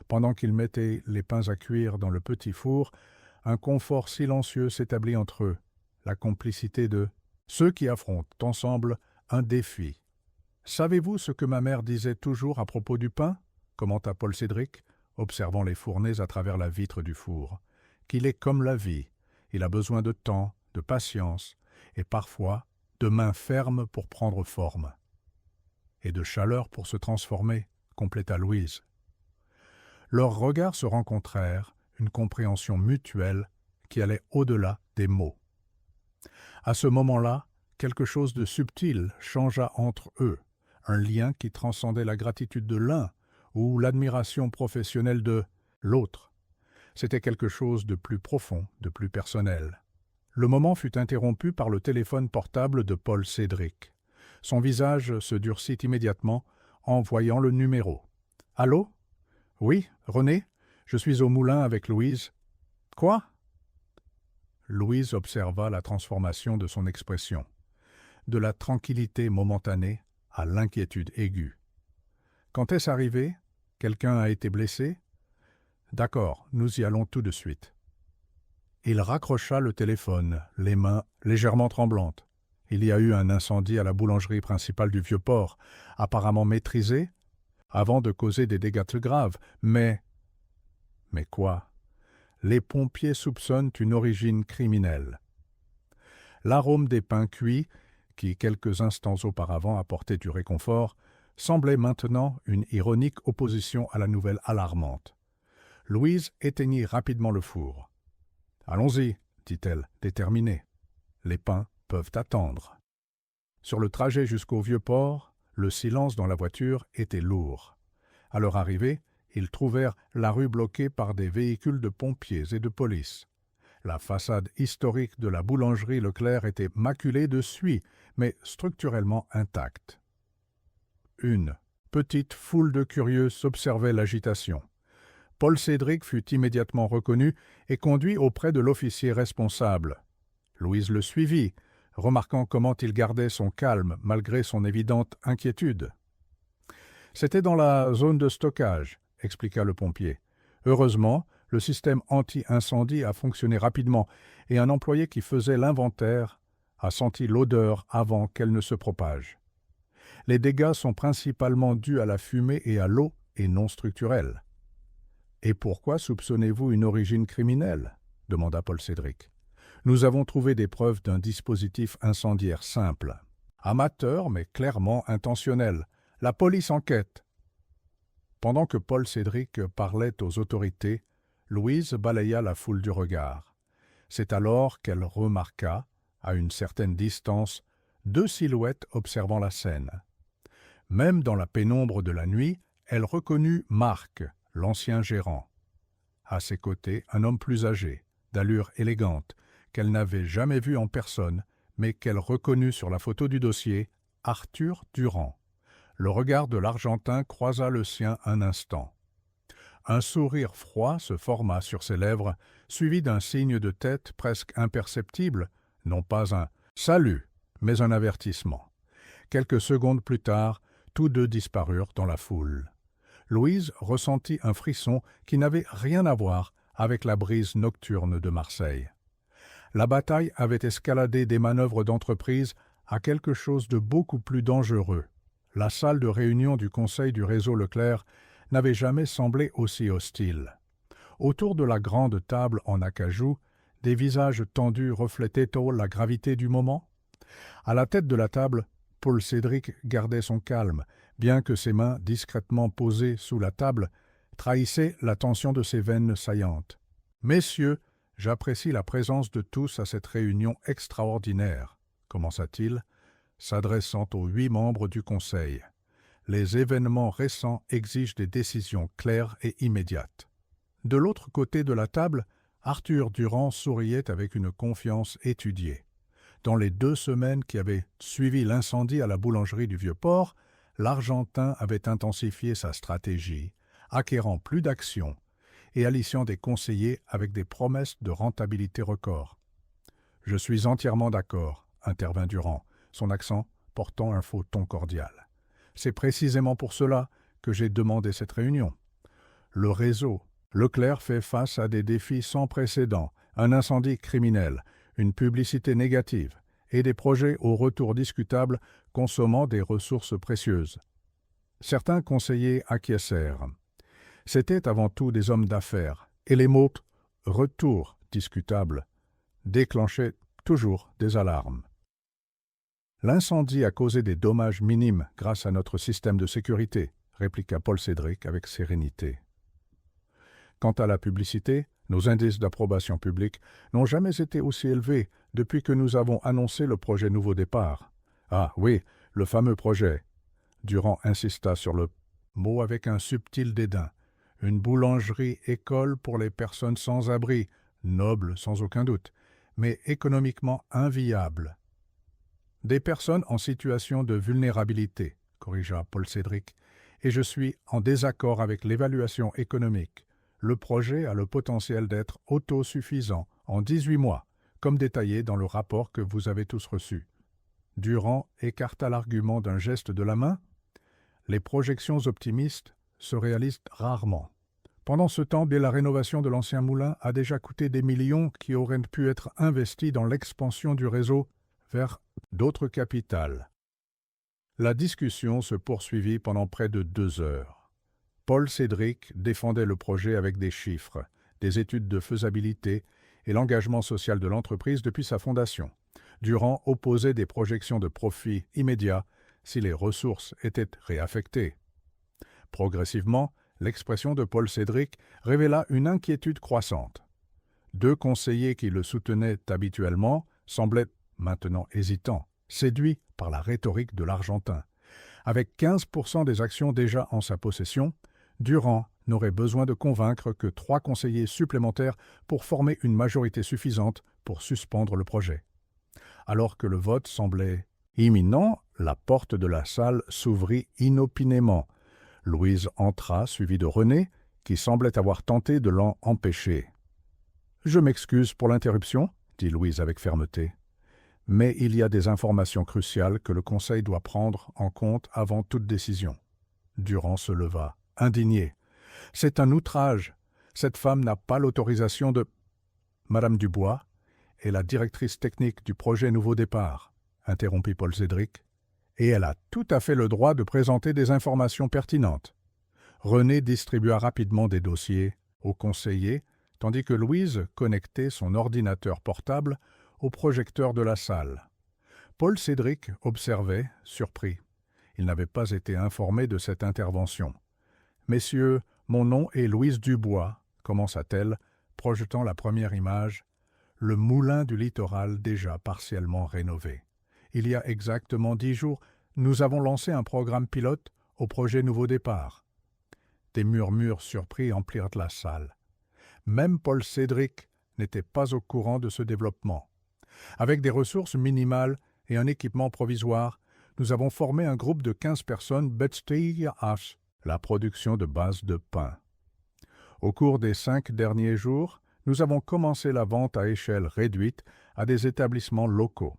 Pendant qu'ils mettaient les pains à cuire dans le petit four, un confort silencieux s'établit entre eux, la complicité de ceux qui affrontent ensemble un défi. « Savez-vous ce que ma mère disait toujours à propos du pain ?» commenta Paul Cédric, observant les fournaises à travers la vitre du four. « Qu'il est comme la vie. Il a besoin de temps, de patience, et parfois de mains fermes pour prendre forme. Et de chaleur pour se transformer, compléta Louise. Leurs regards se rencontrèrent, une compréhension mutuelle qui allait au-delà des mots. À ce moment-là, quelque chose de subtil changea entre eux, un lien qui transcendait la gratitude de l'un ou l'admiration professionnelle de l'autre. C'était quelque chose de plus profond, de plus personnel. Le moment fut interrompu par le téléphone portable de Paul Cédric. Son visage se durcit immédiatement en voyant le numéro. « Allô? Oui, René, je suis au moulin avec Louise. »« Quoi ?» Louise observa la transformation de son expression, de la tranquillité momentanée à l'inquiétude aiguë. « Quand est-ce arrivé? Quelqu'un a été blessé? »« D'accord, nous y allons tout de suite. » Il raccrocha le téléphone, les mains légèrement tremblantes. Il y a eu un incendie à la boulangerie principale du Vieux-Port, apparemment maîtrisé, avant de causer des dégâts plus graves. Mais quoi? Les pompiers soupçonnent une origine criminelle. L'arôme des pains cuits, qui quelques instants auparavant apportait du réconfort, semblait maintenant une ironique opposition à la nouvelle alarmante. Louise éteignit rapidement le four. « Allons-y, dit-elle, déterminée. Les pains peuvent attendre. » Sur le trajet jusqu'au Vieux-Port, le silence dans la voiture était lourd. À leur arrivée, ils trouvèrent la rue bloquée par des véhicules de pompiers et de police. La façade historique de la boulangerie Leclerc était maculée de suie, mais structurellement intacte. Une petite foule de curieux observait l'agitation. Paul Cédric fut immédiatement reconnu et conduit auprès de l'officier responsable. Louise le suivit, remarquant comment il gardait son calme malgré son évidente inquiétude. « C'était dans la zone de stockage, » expliqua le pompier. « Heureusement, le système anti-incendie a fonctionné rapidement et un employé qui faisait l'inventaire a senti l'odeur avant qu'elle ne se propage. Les dégâts sont principalement dus à la fumée et à l'eau et non structurels. » « Et pourquoi soupçonnez-vous une origine criminelle ?» demanda Paul Cédric. « Nous avons trouvé des preuves d'un dispositif incendiaire simple. Amateur, mais clairement intentionnel. La police enquête. » Pendant que Paul Cédric parlait aux autorités, Louise balaya la foule du regard. C'est alors qu'elle remarqua, à une certaine distance, 2 silhouettes observant la scène. Même dans la pénombre de la nuit, elle reconnut Marc, l'ancien gérant. À ses côtés, un homme plus âgé, d'allure élégante, qu'elle n'avait jamais vu en personne, mais qu'elle reconnut sur la photo du dossier, Arthur Durand. Le regard de l'Argentin croisa le sien un instant. Un sourire froid se forma sur ses lèvres, suivi d'un signe de tête presque imperceptible, non pas un « salut », mais un avertissement. Quelques secondes plus tard, tous deux disparurent dans la foule. Louise ressentit un frisson qui n'avait rien à voir avec la brise nocturne de Marseille. La bataille avait escaladé des manœuvres d'entreprise à quelque chose de beaucoup plus dangereux. La salle de réunion du conseil du réseau Leclerc n'avait jamais semblé aussi hostile. Autour de la grande table en acajou, des visages tendus reflétaient-ils la gravité du moment? À la tête de la table, Paul Cédric gardait son calme, bien que ses mains discrètement posées sous la table trahissaient la tension de ses veines saillantes. « Messieurs, j'apprécie la présence de tous à cette réunion extraordinaire, » commença-t-il, s'adressant aux 8 membres du Conseil. « Les événements récents exigent des décisions claires et immédiates. » De l'autre côté de la table, Arthur Durand souriait avec une confiance étudiée. Dans les 2 semaines qui avaient suivi l'incendie à la boulangerie du Vieux-Port, l'Argentin avait intensifié sa stratégie, acquérant plus d'actions et alliant des conseillers avec des promesses de rentabilité record. « Je suis entièrement d'accord, » intervint Durand, son accent portant un faux ton cordial. « C'est précisément pour cela que j'ai demandé cette réunion. Le réseau Leclerc fait face à des défis sans précédent, un incendie criminel, une publicité négative et des projets au retour discutable consommant des ressources précieuses. » Certains conseillers acquiescèrent. C'étaient avant tout des hommes d'affaires, et les mots « retour discutable » déclenchaient toujours des alarmes. L'incendie a causé des dommages minimes grâce à notre système de sécurité, répliqua Paul Cédric avec sérénité. Quant à la publicité, nos indices d'approbation publique n'ont jamais été aussi élevés depuis que nous avons annoncé le projet Nouveau Départ. Ah oui, le fameux projet. Durand insista sur le mot avec un subtil dédain. Une boulangerie-école pour les personnes sans abri, noble sans aucun doute, mais économiquement inviable. Des personnes en situation de vulnérabilité, corrigea Paul Cédric, et je suis en désaccord avec l'évaluation économique. Le projet a le potentiel d'être autosuffisant en 18 mois, comme détaillé dans le rapport que vous avez tous reçu. Durand écarta l'argument d'un geste de la main. Les projections optimistes se réalisent rarement. Pendant ce temps, la rénovation de l'ancien moulin a déjà coûté des millions qui auraient pu être investis dans l'expansion du réseau vers d'autres capitales. La discussion se poursuivit pendant près de 2 heures. Paul Cédric défendait le projet avec des chiffres, des études de faisabilité et l'engagement social de l'entreprise depuis sa fondation. Durand opposait des projections de profit immédiats si les ressources étaient réaffectées. Progressivement, l'expression de Paul Cédric révéla une inquiétude croissante. 2 conseillers qui le soutenaient habituellement semblaient maintenant hésitants, séduits par la rhétorique de l'Argentin. Avec 15% des actions déjà en sa possession, Durand n'aurait besoin de convaincre que 3 conseillers supplémentaires pour former une majorité suffisante pour suspendre le projet. Alors que le vote semblait imminent, la porte de la salle s'ouvrit inopinément. Louise entra, suivie de René, qui semblait avoir tenté de l'en empêcher. « Je m'excuse pour l'interruption, » dit Louise avec fermeté. « Mais il y a des informations cruciales que le Conseil doit prendre en compte avant toute décision. » Durand se leva, indigné. « C'est un outrage. Cette femme n'a pas l'autorisation de... » Madame Dubois est la directrice technique du projet Nouveau Départ, interrompit Paul Cédric, et elle a tout à fait le droit de présenter des informations pertinentes. René distribua rapidement des dossiers aux conseillers, tandis que Louise connectait son ordinateur portable au projecteur de la salle. Paul Cédric observait, surpris. Il n'avait pas été informé de cette intervention. « Messieurs, mon nom est Louise Dubois, » commença-t-elle, projetant la première image, le moulin du littoral déjà partiellement rénové. Il y a exactement 10 jours, nous avons lancé un programme pilote au projet Nouveau Départ. Des murmures surpris emplirent la salle. Même Paul Cédric n'était pas au courant de ce développement. Avec des ressources minimales et un équipement provisoire, nous avons formé un groupe de 15 personnes bêtisier à la production de base de pain. Au cours des 5 derniers jours, nous avons commencé la vente à échelle réduite à des établissements locaux.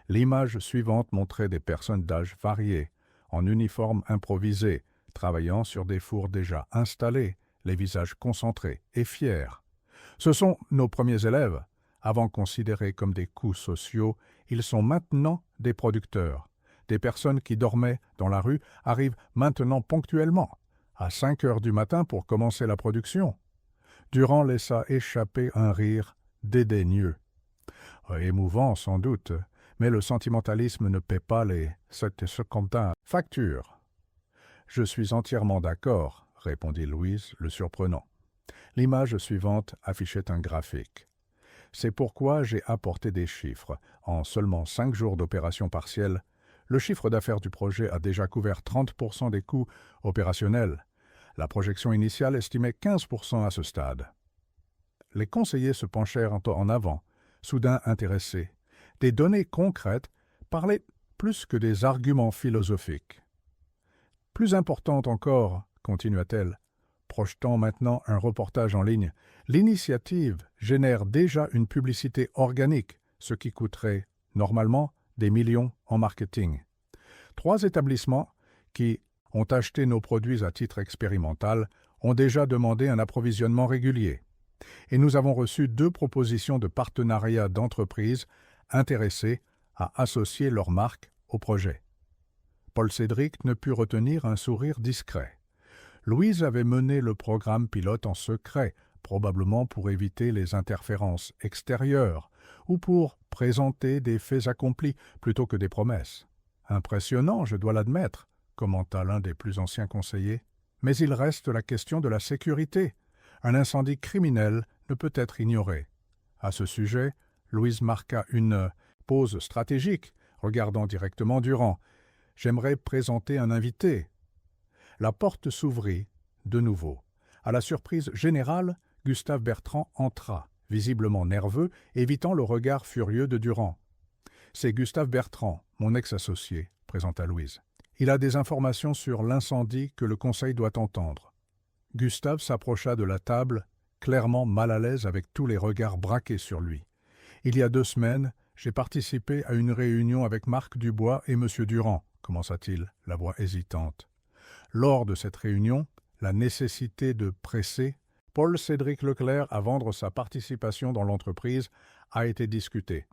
L'image suivante montrait des personnes d'âge variés, en uniforme improvisé, travaillant sur des fours déjà installés, les visages concentrés et fiers. Ce sont nos premiers élèves, avant considérés comme des coûts sociaux Ils sont maintenant des producteurs. Des personnes qui dormaient dans la rue arrivent maintenant ponctuellement, à 5 heures du matin pour commencer la production. » Durand laissa échapper un rire dédaigneux. Émouvant sans doute, mais le sentimentalisme ne paie pas les 7,50 factures. « Je suis entièrement d'accord, » répondit Louise, le surprenant. L'image suivante affichait un graphique. C'est pourquoi j'ai apporté des chiffres. En seulement 5 jours d'opération partielle, le chiffre d'affaires du projet a déjà couvert 30% des coûts opérationnels. La projection initiale estimait 15% à ce stade. Les conseillers se penchèrent en avant, soudain intéressés. Des données concrètes parlaient plus que des arguments philosophiques. Plus importante encore, continua-t-elle, projetant maintenant un reportage en ligne, l'initiative génère déjà une publicité organique, ce qui coûterait, normalement, des millions en marketing. 3 établissements qui ont acheté nos produits à titre expérimental ont déjà demandé un approvisionnement régulier. Et nous avons reçu 2 propositions de partenariat d'entreprises intéressées à associer leur marque au projet. Paul Cédric ne put retenir un sourire discret. Louise avait mené le programme pilote en secret, probablement pour éviter les interférences extérieures ou pour présenter des faits accomplis plutôt que des promesses. Impressionnant, je dois l'admettre, commenta l'un des plus anciens conseillers. Mais il reste la question de la sécurité. Un incendie criminel ne peut être ignoré. À ce sujet, Louise marqua une pause stratégique, regardant directement Durand. « J'aimerais présenter un invité. » La porte s'ouvrit de nouveau. À la surprise générale, Gustave Bertrand entra, visiblement nerveux, évitant le regard furieux de Durand. « C'est Gustave Bertrand, mon ex-associé, » présenta Louise. « Il a des informations sur l'incendie que le Conseil doit entendre. » Gustave s'approcha de la table, clairement mal à l'aise avec tous les regards braqués sur lui. « Il y a 2 semaines, j'ai participé à une réunion avec Marc Dubois et M. Durand, » commença-t-il, la voix hésitante. Lors de cette réunion, la nécessité de presser Paul Cédric Leclerc à vendre sa participation dans l'entreprise a été discutée.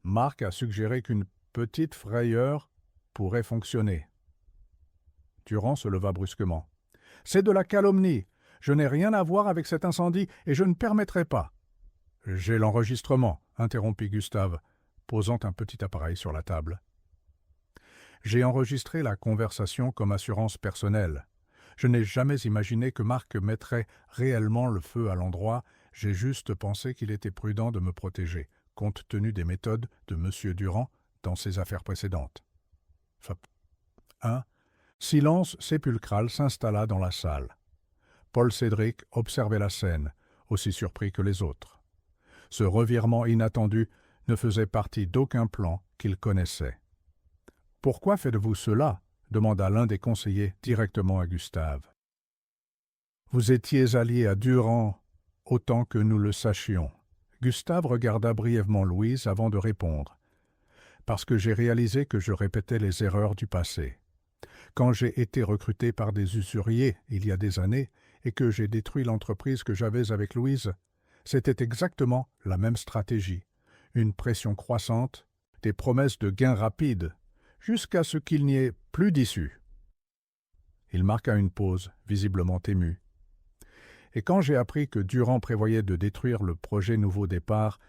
Marc a suggéré qu'une petite frayeur pourrait fonctionner. Durand se leva brusquement. « C'est de la calomnie. Je n'ai rien à voir avec cet incendie et je ne permettrai pas. »« J'ai l'enregistrement, » interrompit Gustave, posant un petit appareil sur la table. « J'ai enregistré la conversation comme assurance personnelle. Je n'ai jamais imaginé que Marc mettrait réellement le feu à l'endroit. J'ai juste pensé qu'il était prudent de me protéger, compte tenu des méthodes de M. Durand dans ses affaires précédentes. » 1. Silence sépulcral s'installa dans la salle. Paul Cédric observait la scène, aussi surpris que les autres. Ce revirement inattendu ne faisait partie d'aucun plan qu'il connaissait. « Pourquoi faites-vous cela ?» demanda l'un des conseillers directement à Gustave. « Vous étiez allié à Durand autant que nous le sachions. » Gustave regarda brièvement Louise avant de répondre. « Parce que j'ai réalisé que je répétais les erreurs du passé. Quand j'ai été recruté par des usuriers il y a des années et que j'ai détruit l'entreprise que j'avais avec Louise, c'était exactement la même stratégie. Une pression croissante, des promesses de gains rapides, jusqu'à ce qu'il n'y ait plus d'issue. » Il marqua une pause, visiblement ému. « Et quand j'ai appris que Durand prévoyait de détruire le projet Nouveau Départ,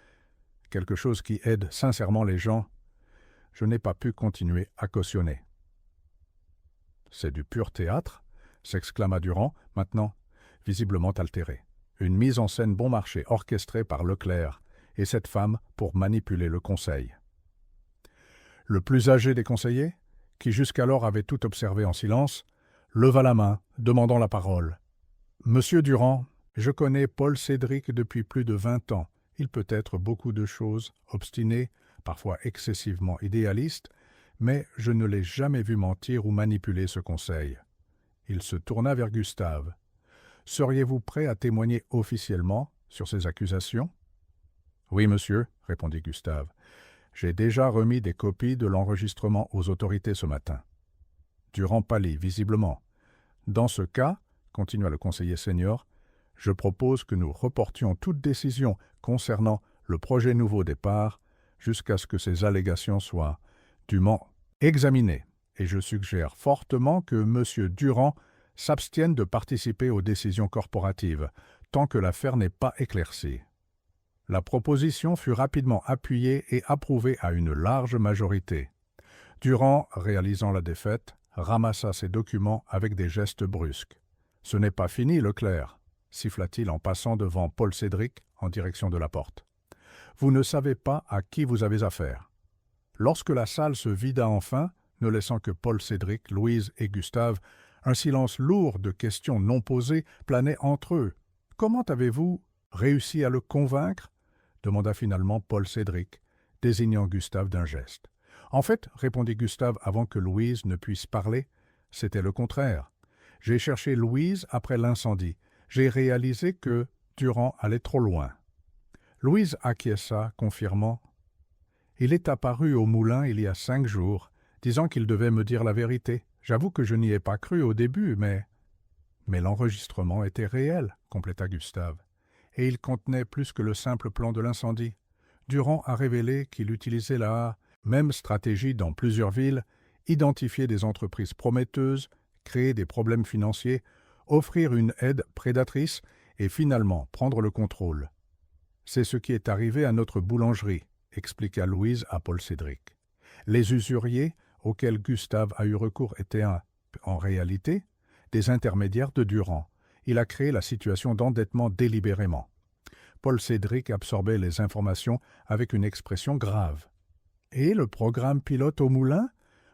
quelque chose qui aide sincèrement les gens, je n'ai pas pu continuer à cautionner. »« C'est du pur théâtre » s'exclama Durand, maintenant visiblement altéré. Une mise en scène bon marché orchestrée par Leclerc et cette femme pour manipuler le Conseil. Le plus âgé des conseillers, qui jusqu'alors avait tout observé en silence, leva la main, demandant la parole. « Monsieur Durand, je connais Paul Cédric depuis plus de 20 ans. Il peut être beaucoup de choses, obstiné, parfois excessivement idéaliste, mais je ne l'ai jamais vu mentir ou manipuler ce conseil. » Il se tourna vers Gustave. « Seriez-vous prêt à témoigner officiellement sur ces accusations ?»« Oui, monsieur, » répondit Gustave. « J'ai déjà remis des copies de l'enregistrement aux autorités ce matin. » Durand pâlit visiblement. « Dans ce cas, » continua le conseiller senior, « je propose que nous reportions toute décision concernant le projet Nouveau Départ jusqu'à ce que ces allégations soient dûment examinées, et je suggère fortement que M. Durand s'abstienne de participer aux décisions corporatives, tant que l'affaire n'est pas éclaircie. La proposition fut rapidement appuyée et approuvée à une large majorité. Durand, réalisant la défaite, ramassa ses documents avec des gestes brusques. « Ce n'est pas fini, Leclerc », siffla-t-il en passant devant Paul Cédric en direction de la porte. « Vous ne savez pas à qui vous avez affaire. » Lorsque la salle se vida enfin, ne laissant que Paul Cédric, Louise et Gustave, un silence lourd de questions non posées planait entre eux. « Comment avez-vous réussi à le convaincre ?» demanda finalement Paul Cédric, désignant Gustave d'un geste. « En fait, répondit Gustave avant que Louise ne puisse parler, c'était le contraire. J'ai cherché Louise après l'incendie. J'ai réalisé que Durand allait trop loin. » Louise acquiesça, confirmant « Il est apparu au moulin il y a 5 jours, disant qu'il devait me dire la vérité. J'avoue que je n'y ai pas cru au début, mais... » « Mais l'enregistrement était réel, » compléta Gustave, « et il contenait plus que le simple plan de l'incendie. Durand a révélé qu'il utilisait la même stratégie dans plusieurs villes, identifier des entreprises prometteuses, créer des problèmes financiers, offrir une aide prédatrice et finalement prendre le contrôle. C'est ce qui est arrivé à notre boulangerie, expliqua Louise à Paul Cédric. Les usuriers auxquels Gustave a eu recours étaient en réalité des intermédiaires de Durand. Il a créé la situation d'endettement délibérément. Paul Cédric absorbait les informations avec une expression grave. « Et le programme pilote au moulin?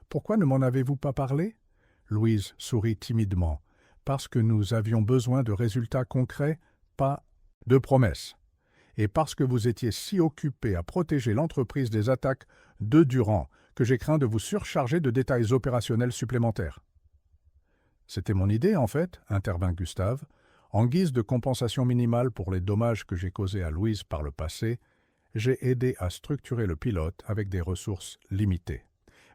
Pourquoi ne m'en avez-vous pas parlé ?» Louise sourit timidement. « Parce que nous avions besoin de résultats concrets, pas de promesses. Et parce que vous étiez si occupé à protéger l'entreprise des attaques de Durand que j'ai craint de vous surcharger de détails opérationnels supplémentaires. » « C'était mon idée, en fait, » intervint Gustave. « En guise de compensation minimale pour les dommages que j'ai causés à Louise par le passé, j'ai aidé à structurer le pilote avec des ressources limitées.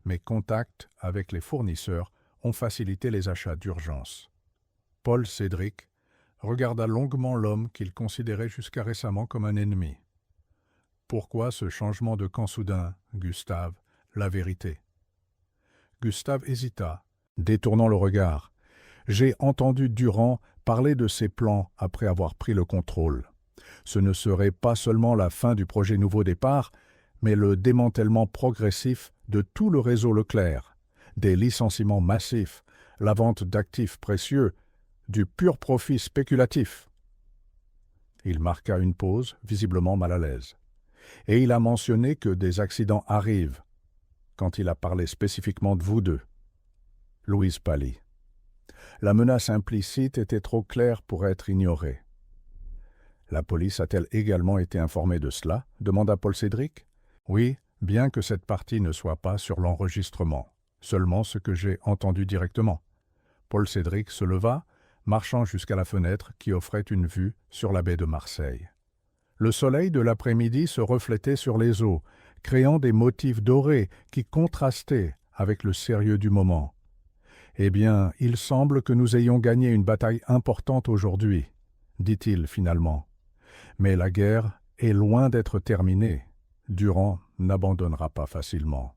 Mes contacts avec les fournisseurs ont facilité les achats d'urgence. » Paul Cédric regarda longuement l'homme qu'il considérait jusqu'à récemment comme un ennemi. « Pourquoi ce changement de camp soudain, Gustave? La vérité. » Gustave hésita, détournant le regard. « J'ai entendu Durand parler de ses plans après avoir pris le contrôle. Ce ne serait pas seulement la fin du projet Nouveau Départ, mais le démantèlement progressif de tout le réseau Leclerc, des licenciements massifs, la vente d'actifs précieux, du pur profit spéculatif. » Il marqua une pause, visiblement mal à l'aise. « Et il a mentionné que des accidents arrivent, quand il a parlé spécifiquement de vous deux. » Louise pâlit. La menace implicite était trop claire pour être ignorée. « La police a-t-elle également été informée de cela ?» demanda Paul Cédric. « Oui, bien que cette partie ne soit pas sur l'enregistrement, seulement ce que j'ai entendu directement. » Paul Cédric se leva, marchant jusqu'à la fenêtre qui offrait une vue sur la baie de Marseille. Le soleil de l'après-midi se reflétait sur les eaux, créant des motifs dorés qui contrastaient avec le sérieux du moment. « Eh bien, il semble que nous ayons gagné une bataille importante aujourd'hui, » dit-il finalement. « Mais la guerre est loin d'être terminée. Durand n'abandonnera pas facilement. »«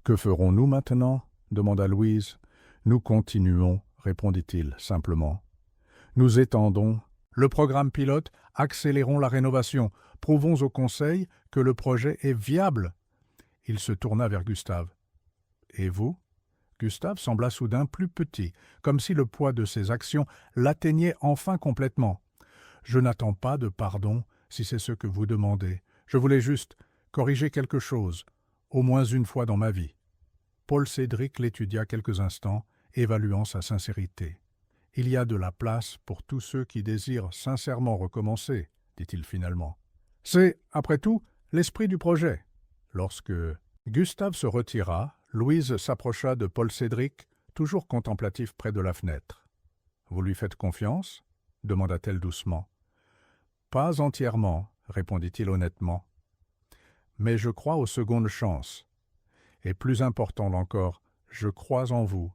Que ferons-nous maintenant ?» demanda Louise. « Nous continuons, » répondit-il simplement. « Nous étendons le programme pilote, accélérons la rénovation, prouvons au Conseil que le projet est viable. » Il se tourna vers Gustave. « Et vous ?» Gustave sembla soudain plus petit, comme si le poids de ses actions l'atteignait enfin complètement. « Je n'attends pas de pardon, si c'est ce que vous demandez. Je voulais juste corriger quelque chose, au moins une fois dans ma vie. » Paul Cédric l'étudia quelques instants, évaluant sa sincérité. « Il y a de la place pour tous ceux qui désirent sincèrement recommencer, » dit-il finalement. « C'est, après tout, l'esprit du projet. » Lorsque Gustave se retira, Louise s'approcha de Paul Cédric, toujours contemplatif près de la fenêtre. « Vous lui faites confiance ?» demanda-t-elle doucement. « Pas entièrement, » répondit-il honnêtement. « Mais je crois aux secondes chances. Et plus important encore, je crois en vous,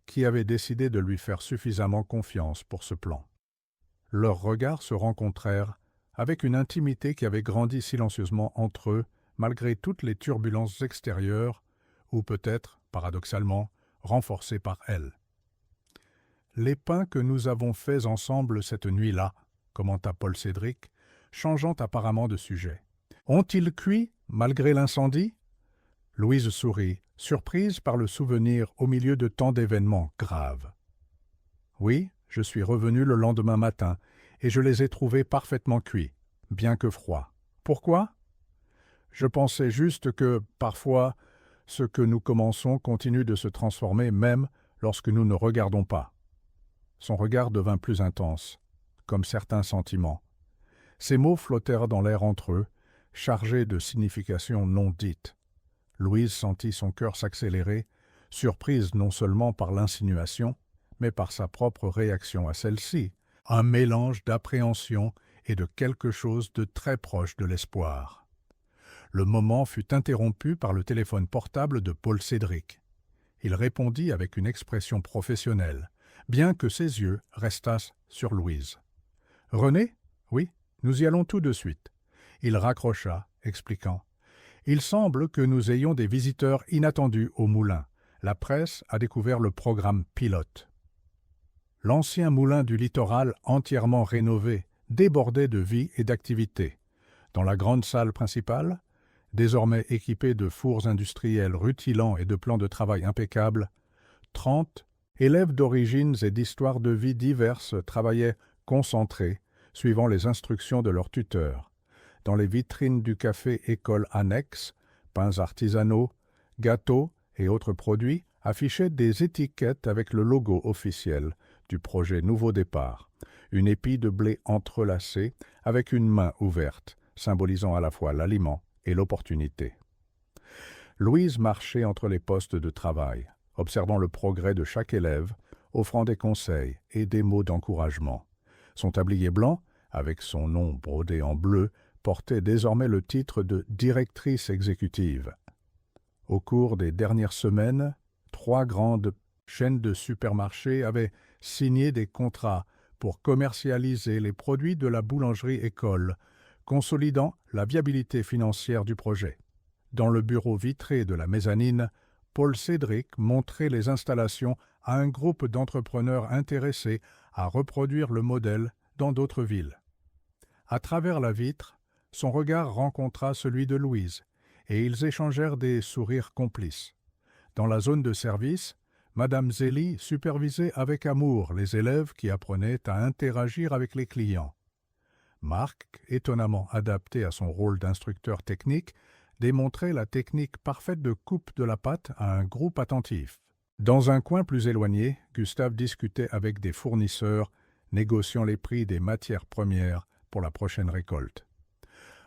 qui avez décidé de lui faire suffisamment confiance pour ce plan. » Leurs regards se rencontrèrent avec une intimité qui avait grandi silencieusement entre eux malgré toutes les turbulences extérieures, ou peut-être, paradoxalement, renforcées par elles. Les pains que nous avons faits ensemble cette nuit-là, commenta Paul Cédric, changeant apparemment de sujet. Ont-ils cuit, malgré l'incendie? Louise sourit, surprise par le souvenir au milieu de tant d'événements graves. Oui, je suis revenu le lendemain matin, et je les ai trouvés parfaitement cuits, bien que froids. Pourquoi? Je pensais juste que, parfois, ce que nous commençons continue de se transformer même lorsque nous ne regardons pas. Son regard devint plus intense, comme certains sentiments. Ces mots flottèrent dans l'air entre eux, chargés de significations non dites. Louise sentit son cœur s'accélérer, surprise non seulement par l'insinuation, mais par sa propre réaction à celle-ci, un mélange d'appréhension et de quelque chose de très proche de l'espoir. Le moment fut interrompu par le téléphone portable de Paul Cédric. Il répondit avec une expression professionnelle, bien que ses yeux restassent sur Louise. « René? Oui, nous y allons tout de suite. » Il raccrocha, expliquant. « Il semble que nous ayons des visiteurs inattendus au moulin. La presse a découvert le programme pilote. » L'ancien moulin du littoral, entièrement rénové, débordait de vie et d'activité. Dans la grande salle principale, désormais équipée de fours industriels rutilants et de plans de travail impeccables, 30 élèves d'origines et d'histoires de vie diverses travaillaient concentrés, suivant les instructions de leurs tuteurs. Dans les vitrines du café école annexe, pains artisanaux, gâteaux et autres produits affichaient des étiquettes avec le logo officiel du projet Nouveau Départ, une épi de blé entrelacée avec une main ouverte, symbolisant à la fois l'aliment et l'opportunité. Louise marchait entre les postes de travail, observant le progrès de chaque élève, offrant des conseils et des mots d'encouragement. Son tablier blanc, avec son nom brodé en bleu, portait désormais le titre de directrice exécutive. Au cours des dernières semaines, 3 grandes chaînes de supermarchés avaient signé des contrats pour commercialiser les produits de la boulangerie-école, consolidant la viabilité financière du projet. Dans le bureau vitré de la mezzanine, Paul Cédric montrait les installations à un groupe d'entrepreneurs intéressés à reproduire le modèle dans d'autres villes. À travers la vitre, son regard rencontra celui de Louise, et ils échangèrent des sourires complices. Dans la zone de service, Madame Zélie supervisait avec amour les élèves qui apprenaient à interagir avec les clients. Marc, étonnamment adapté à son rôle d'instructeur technique, démontrait la technique parfaite de coupe de la pâte à un groupe attentif. Dans un coin plus éloigné, Gustave discutait avec des fournisseurs, négociant les prix des matières premières pour la prochaine récolte.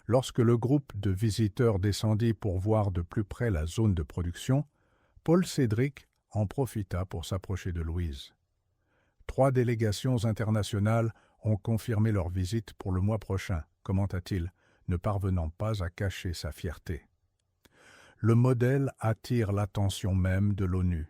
Lorsque le groupe de visiteurs descendit pour voir de plus près la zone de production, Paul Cédric en profita pour s'approcher de Louise. 3 délégations internationales ont confirmé leur visite pour le mois prochain, commenta-t-il, ne parvenant pas à cacher sa fierté. Le modèle attire l'attention même de l'ONU.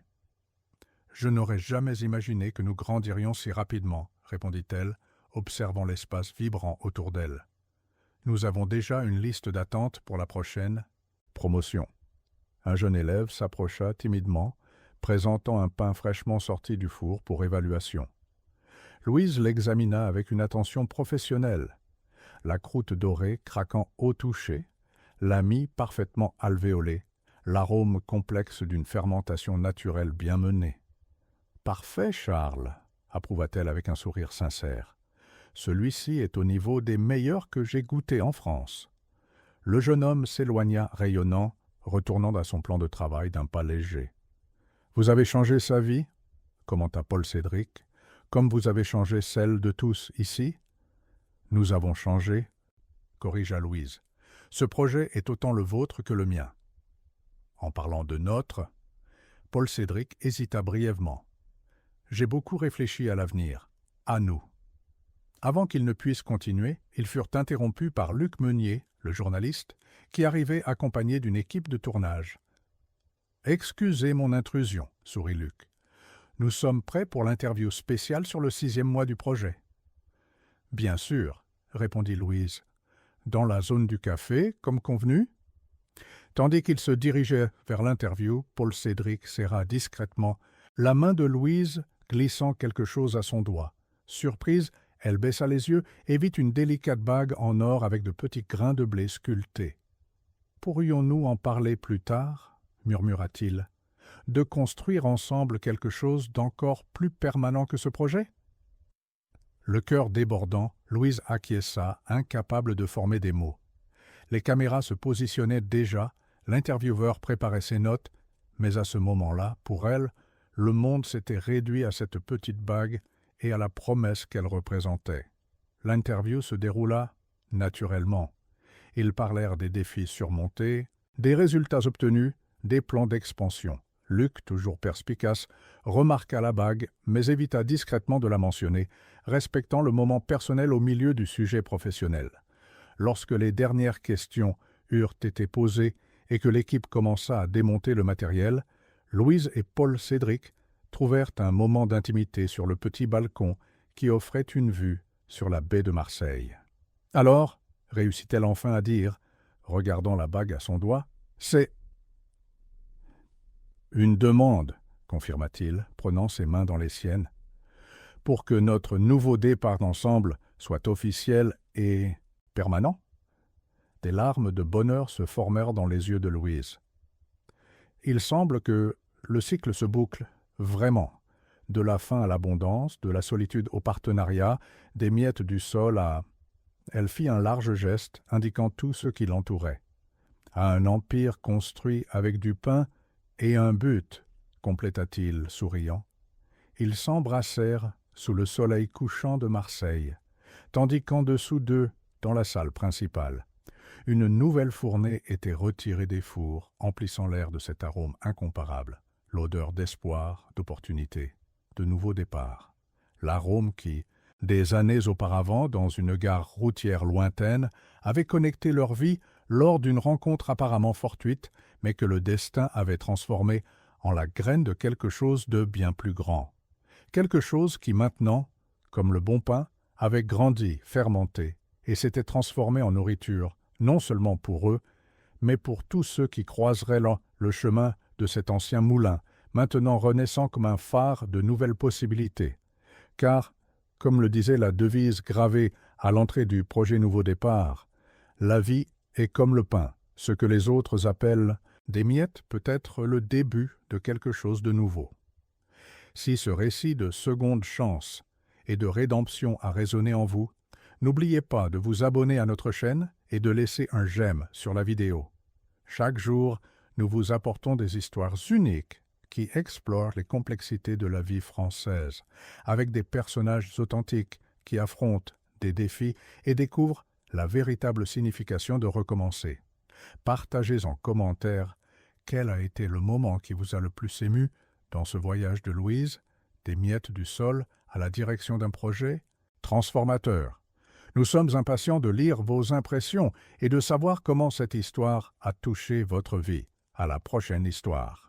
« Je n'aurais jamais imaginé que nous grandirions si rapidement, » répondit-elle, observant l'espace vibrant autour d'elle. « Nous avons déjà une liste d'attente pour la prochaine promotion. » Un jeune élève s'approcha timidement, présentant un pain fraîchement sorti du four pour évaluation. Louise l'examina avec une attention professionnelle. La croûte dorée craquant au toucher, la mie parfaitement alvéolée, l'arôme complexe d'une fermentation naturelle bien menée. « Parfait, Charles !» approuva-t-elle avec un sourire sincère. « Celui-ci est au niveau des meilleurs que j'ai goûtés en France. » Le jeune homme s'éloigna rayonnant, retournant à son plan de travail d'un pas léger. « Vous avez changé sa vie ?» commenta Paul Cédric. « Comme vous avez changé celle de tous ici ?»« Nous avons changé, » corrigea Louise. « Ce projet est autant le vôtre que le mien. » En parlant de notre, Paul Cédric hésita brièvement. « J'ai beaucoup réfléchi à l'avenir, à nous. » Avant qu'ils ne puissent continuer, ils furent interrompus par Luc Meunier, le journaliste, qui arrivait accompagné d'une équipe de tournage. « Excusez mon intrusion, » sourit Luc. « Nous sommes prêts pour l'interview spéciale sur le 6e mois du projet. »« Bien sûr, » répondit Louise. « Dans la zone du café, comme convenu ?» Tandis qu'il se dirigeait vers l'interview, Paul Cédric serra discrètement la main de Louise, glissant quelque chose à son doigt. Surprise, elle baissa les yeux et vit une délicate bague en or avec de petits grains de blé sculptés. « Pourrions-nous en parler plus tard ?» murmura-t-il. « De construire ensemble quelque chose d'encore plus permanent que ce projet ?» Le cœur débordant, Louise acquiesça, incapable de former des mots. Les caméras se positionnaient déjà, l'intervieweur préparait ses notes, mais à ce moment-là, pour elle, le monde s'était réduit à cette petite bague et à la promesse qu'elle représentait. L'interview se déroula naturellement. Ils parlèrent des défis surmontés, des résultats obtenus, des plans d'expansion. Luc, toujours perspicace, remarqua la bague, mais évita discrètement de la mentionner, respectant le moment personnel au milieu du sujet professionnel. Lorsque les dernières questions eurent été posées et que l'équipe commença à démonter le matériel, Louise et Paul Cédric trouvèrent un moment d'intimité sur le petit balcon qui offrait une vue sur la baie de Marseille. « Alors, réussit-elle enfin à dire, regardant la bague à son doigt, « c'est... » « Une demande, » confirma-t-il, prenant ses mains dans les siennes, « pour que notre nouveau départ ensemble soit officiel et permanent ?» Des larmes de bonheur se formèrent dans les yeux de Louise. Il semble que le cycle se boucle, vraiment, de la faim à l'abondance, de la solitude au partenariat, des miettes du sol à... Elle fit un large geste, indiquant tout ce qui l'entourait. « À un empire construit avec du pain et un but, » compléta-t-il, souriant. Ils s'embrassèrent sous le soleil couchant de Marseille, tandis qu'en dessous d'eux, dans la salle principale, une nouvelle fournée était retirée des fours, emplissant l'air de cet arôme incomparable, l'odeur d'espoir, d'opportunité, de nouveau départ. L'arôme qui, des années auparavant, dans une gare routière lointaine, avait connecté leur vie lors d'une rencontre apparemment fortuite, mais que le destin avait transformée en la graine de quelque chose de bien plus grand. Quelque chose qui maintenant, comme le bon pain, avait grandi, fermenté, et s'était transformé en nourriture, non seulement pour eux, mais pour tous ceux qui croiseraient le chemin de cet ancien moulin, maintenant renaissant comme un phare de nouvelles possibilités. Car, comme le disait la devise gravée à l'entrée du projet Nouveau Départ, la vie est comme le pain, ce que les autres appellent des miettes peut être le début de quelque chose de nouveau. Si ce récit de seconde chance et de rédemption a résonné en vous, n'oubliez pas de vous abonner à notre chaîne et de laisser un j'aime sur la vidéo. Chaque jour, nous vous apportons des histoires uniques qui explorent les complexités de la vie française, avec des personnages authentiques qui affrontent des défis et découvrent la véritable signification de recommencer. Partagez en commentaire quel a été le moment qui vous a le plus ému dans ce voyage de Louise, des miettes du sol à la direction d'un projet transformateur. Nous sommes impatients de lire vos impressions et de savoir comment cette histoire a touché votre vie. À la prochaine histoire.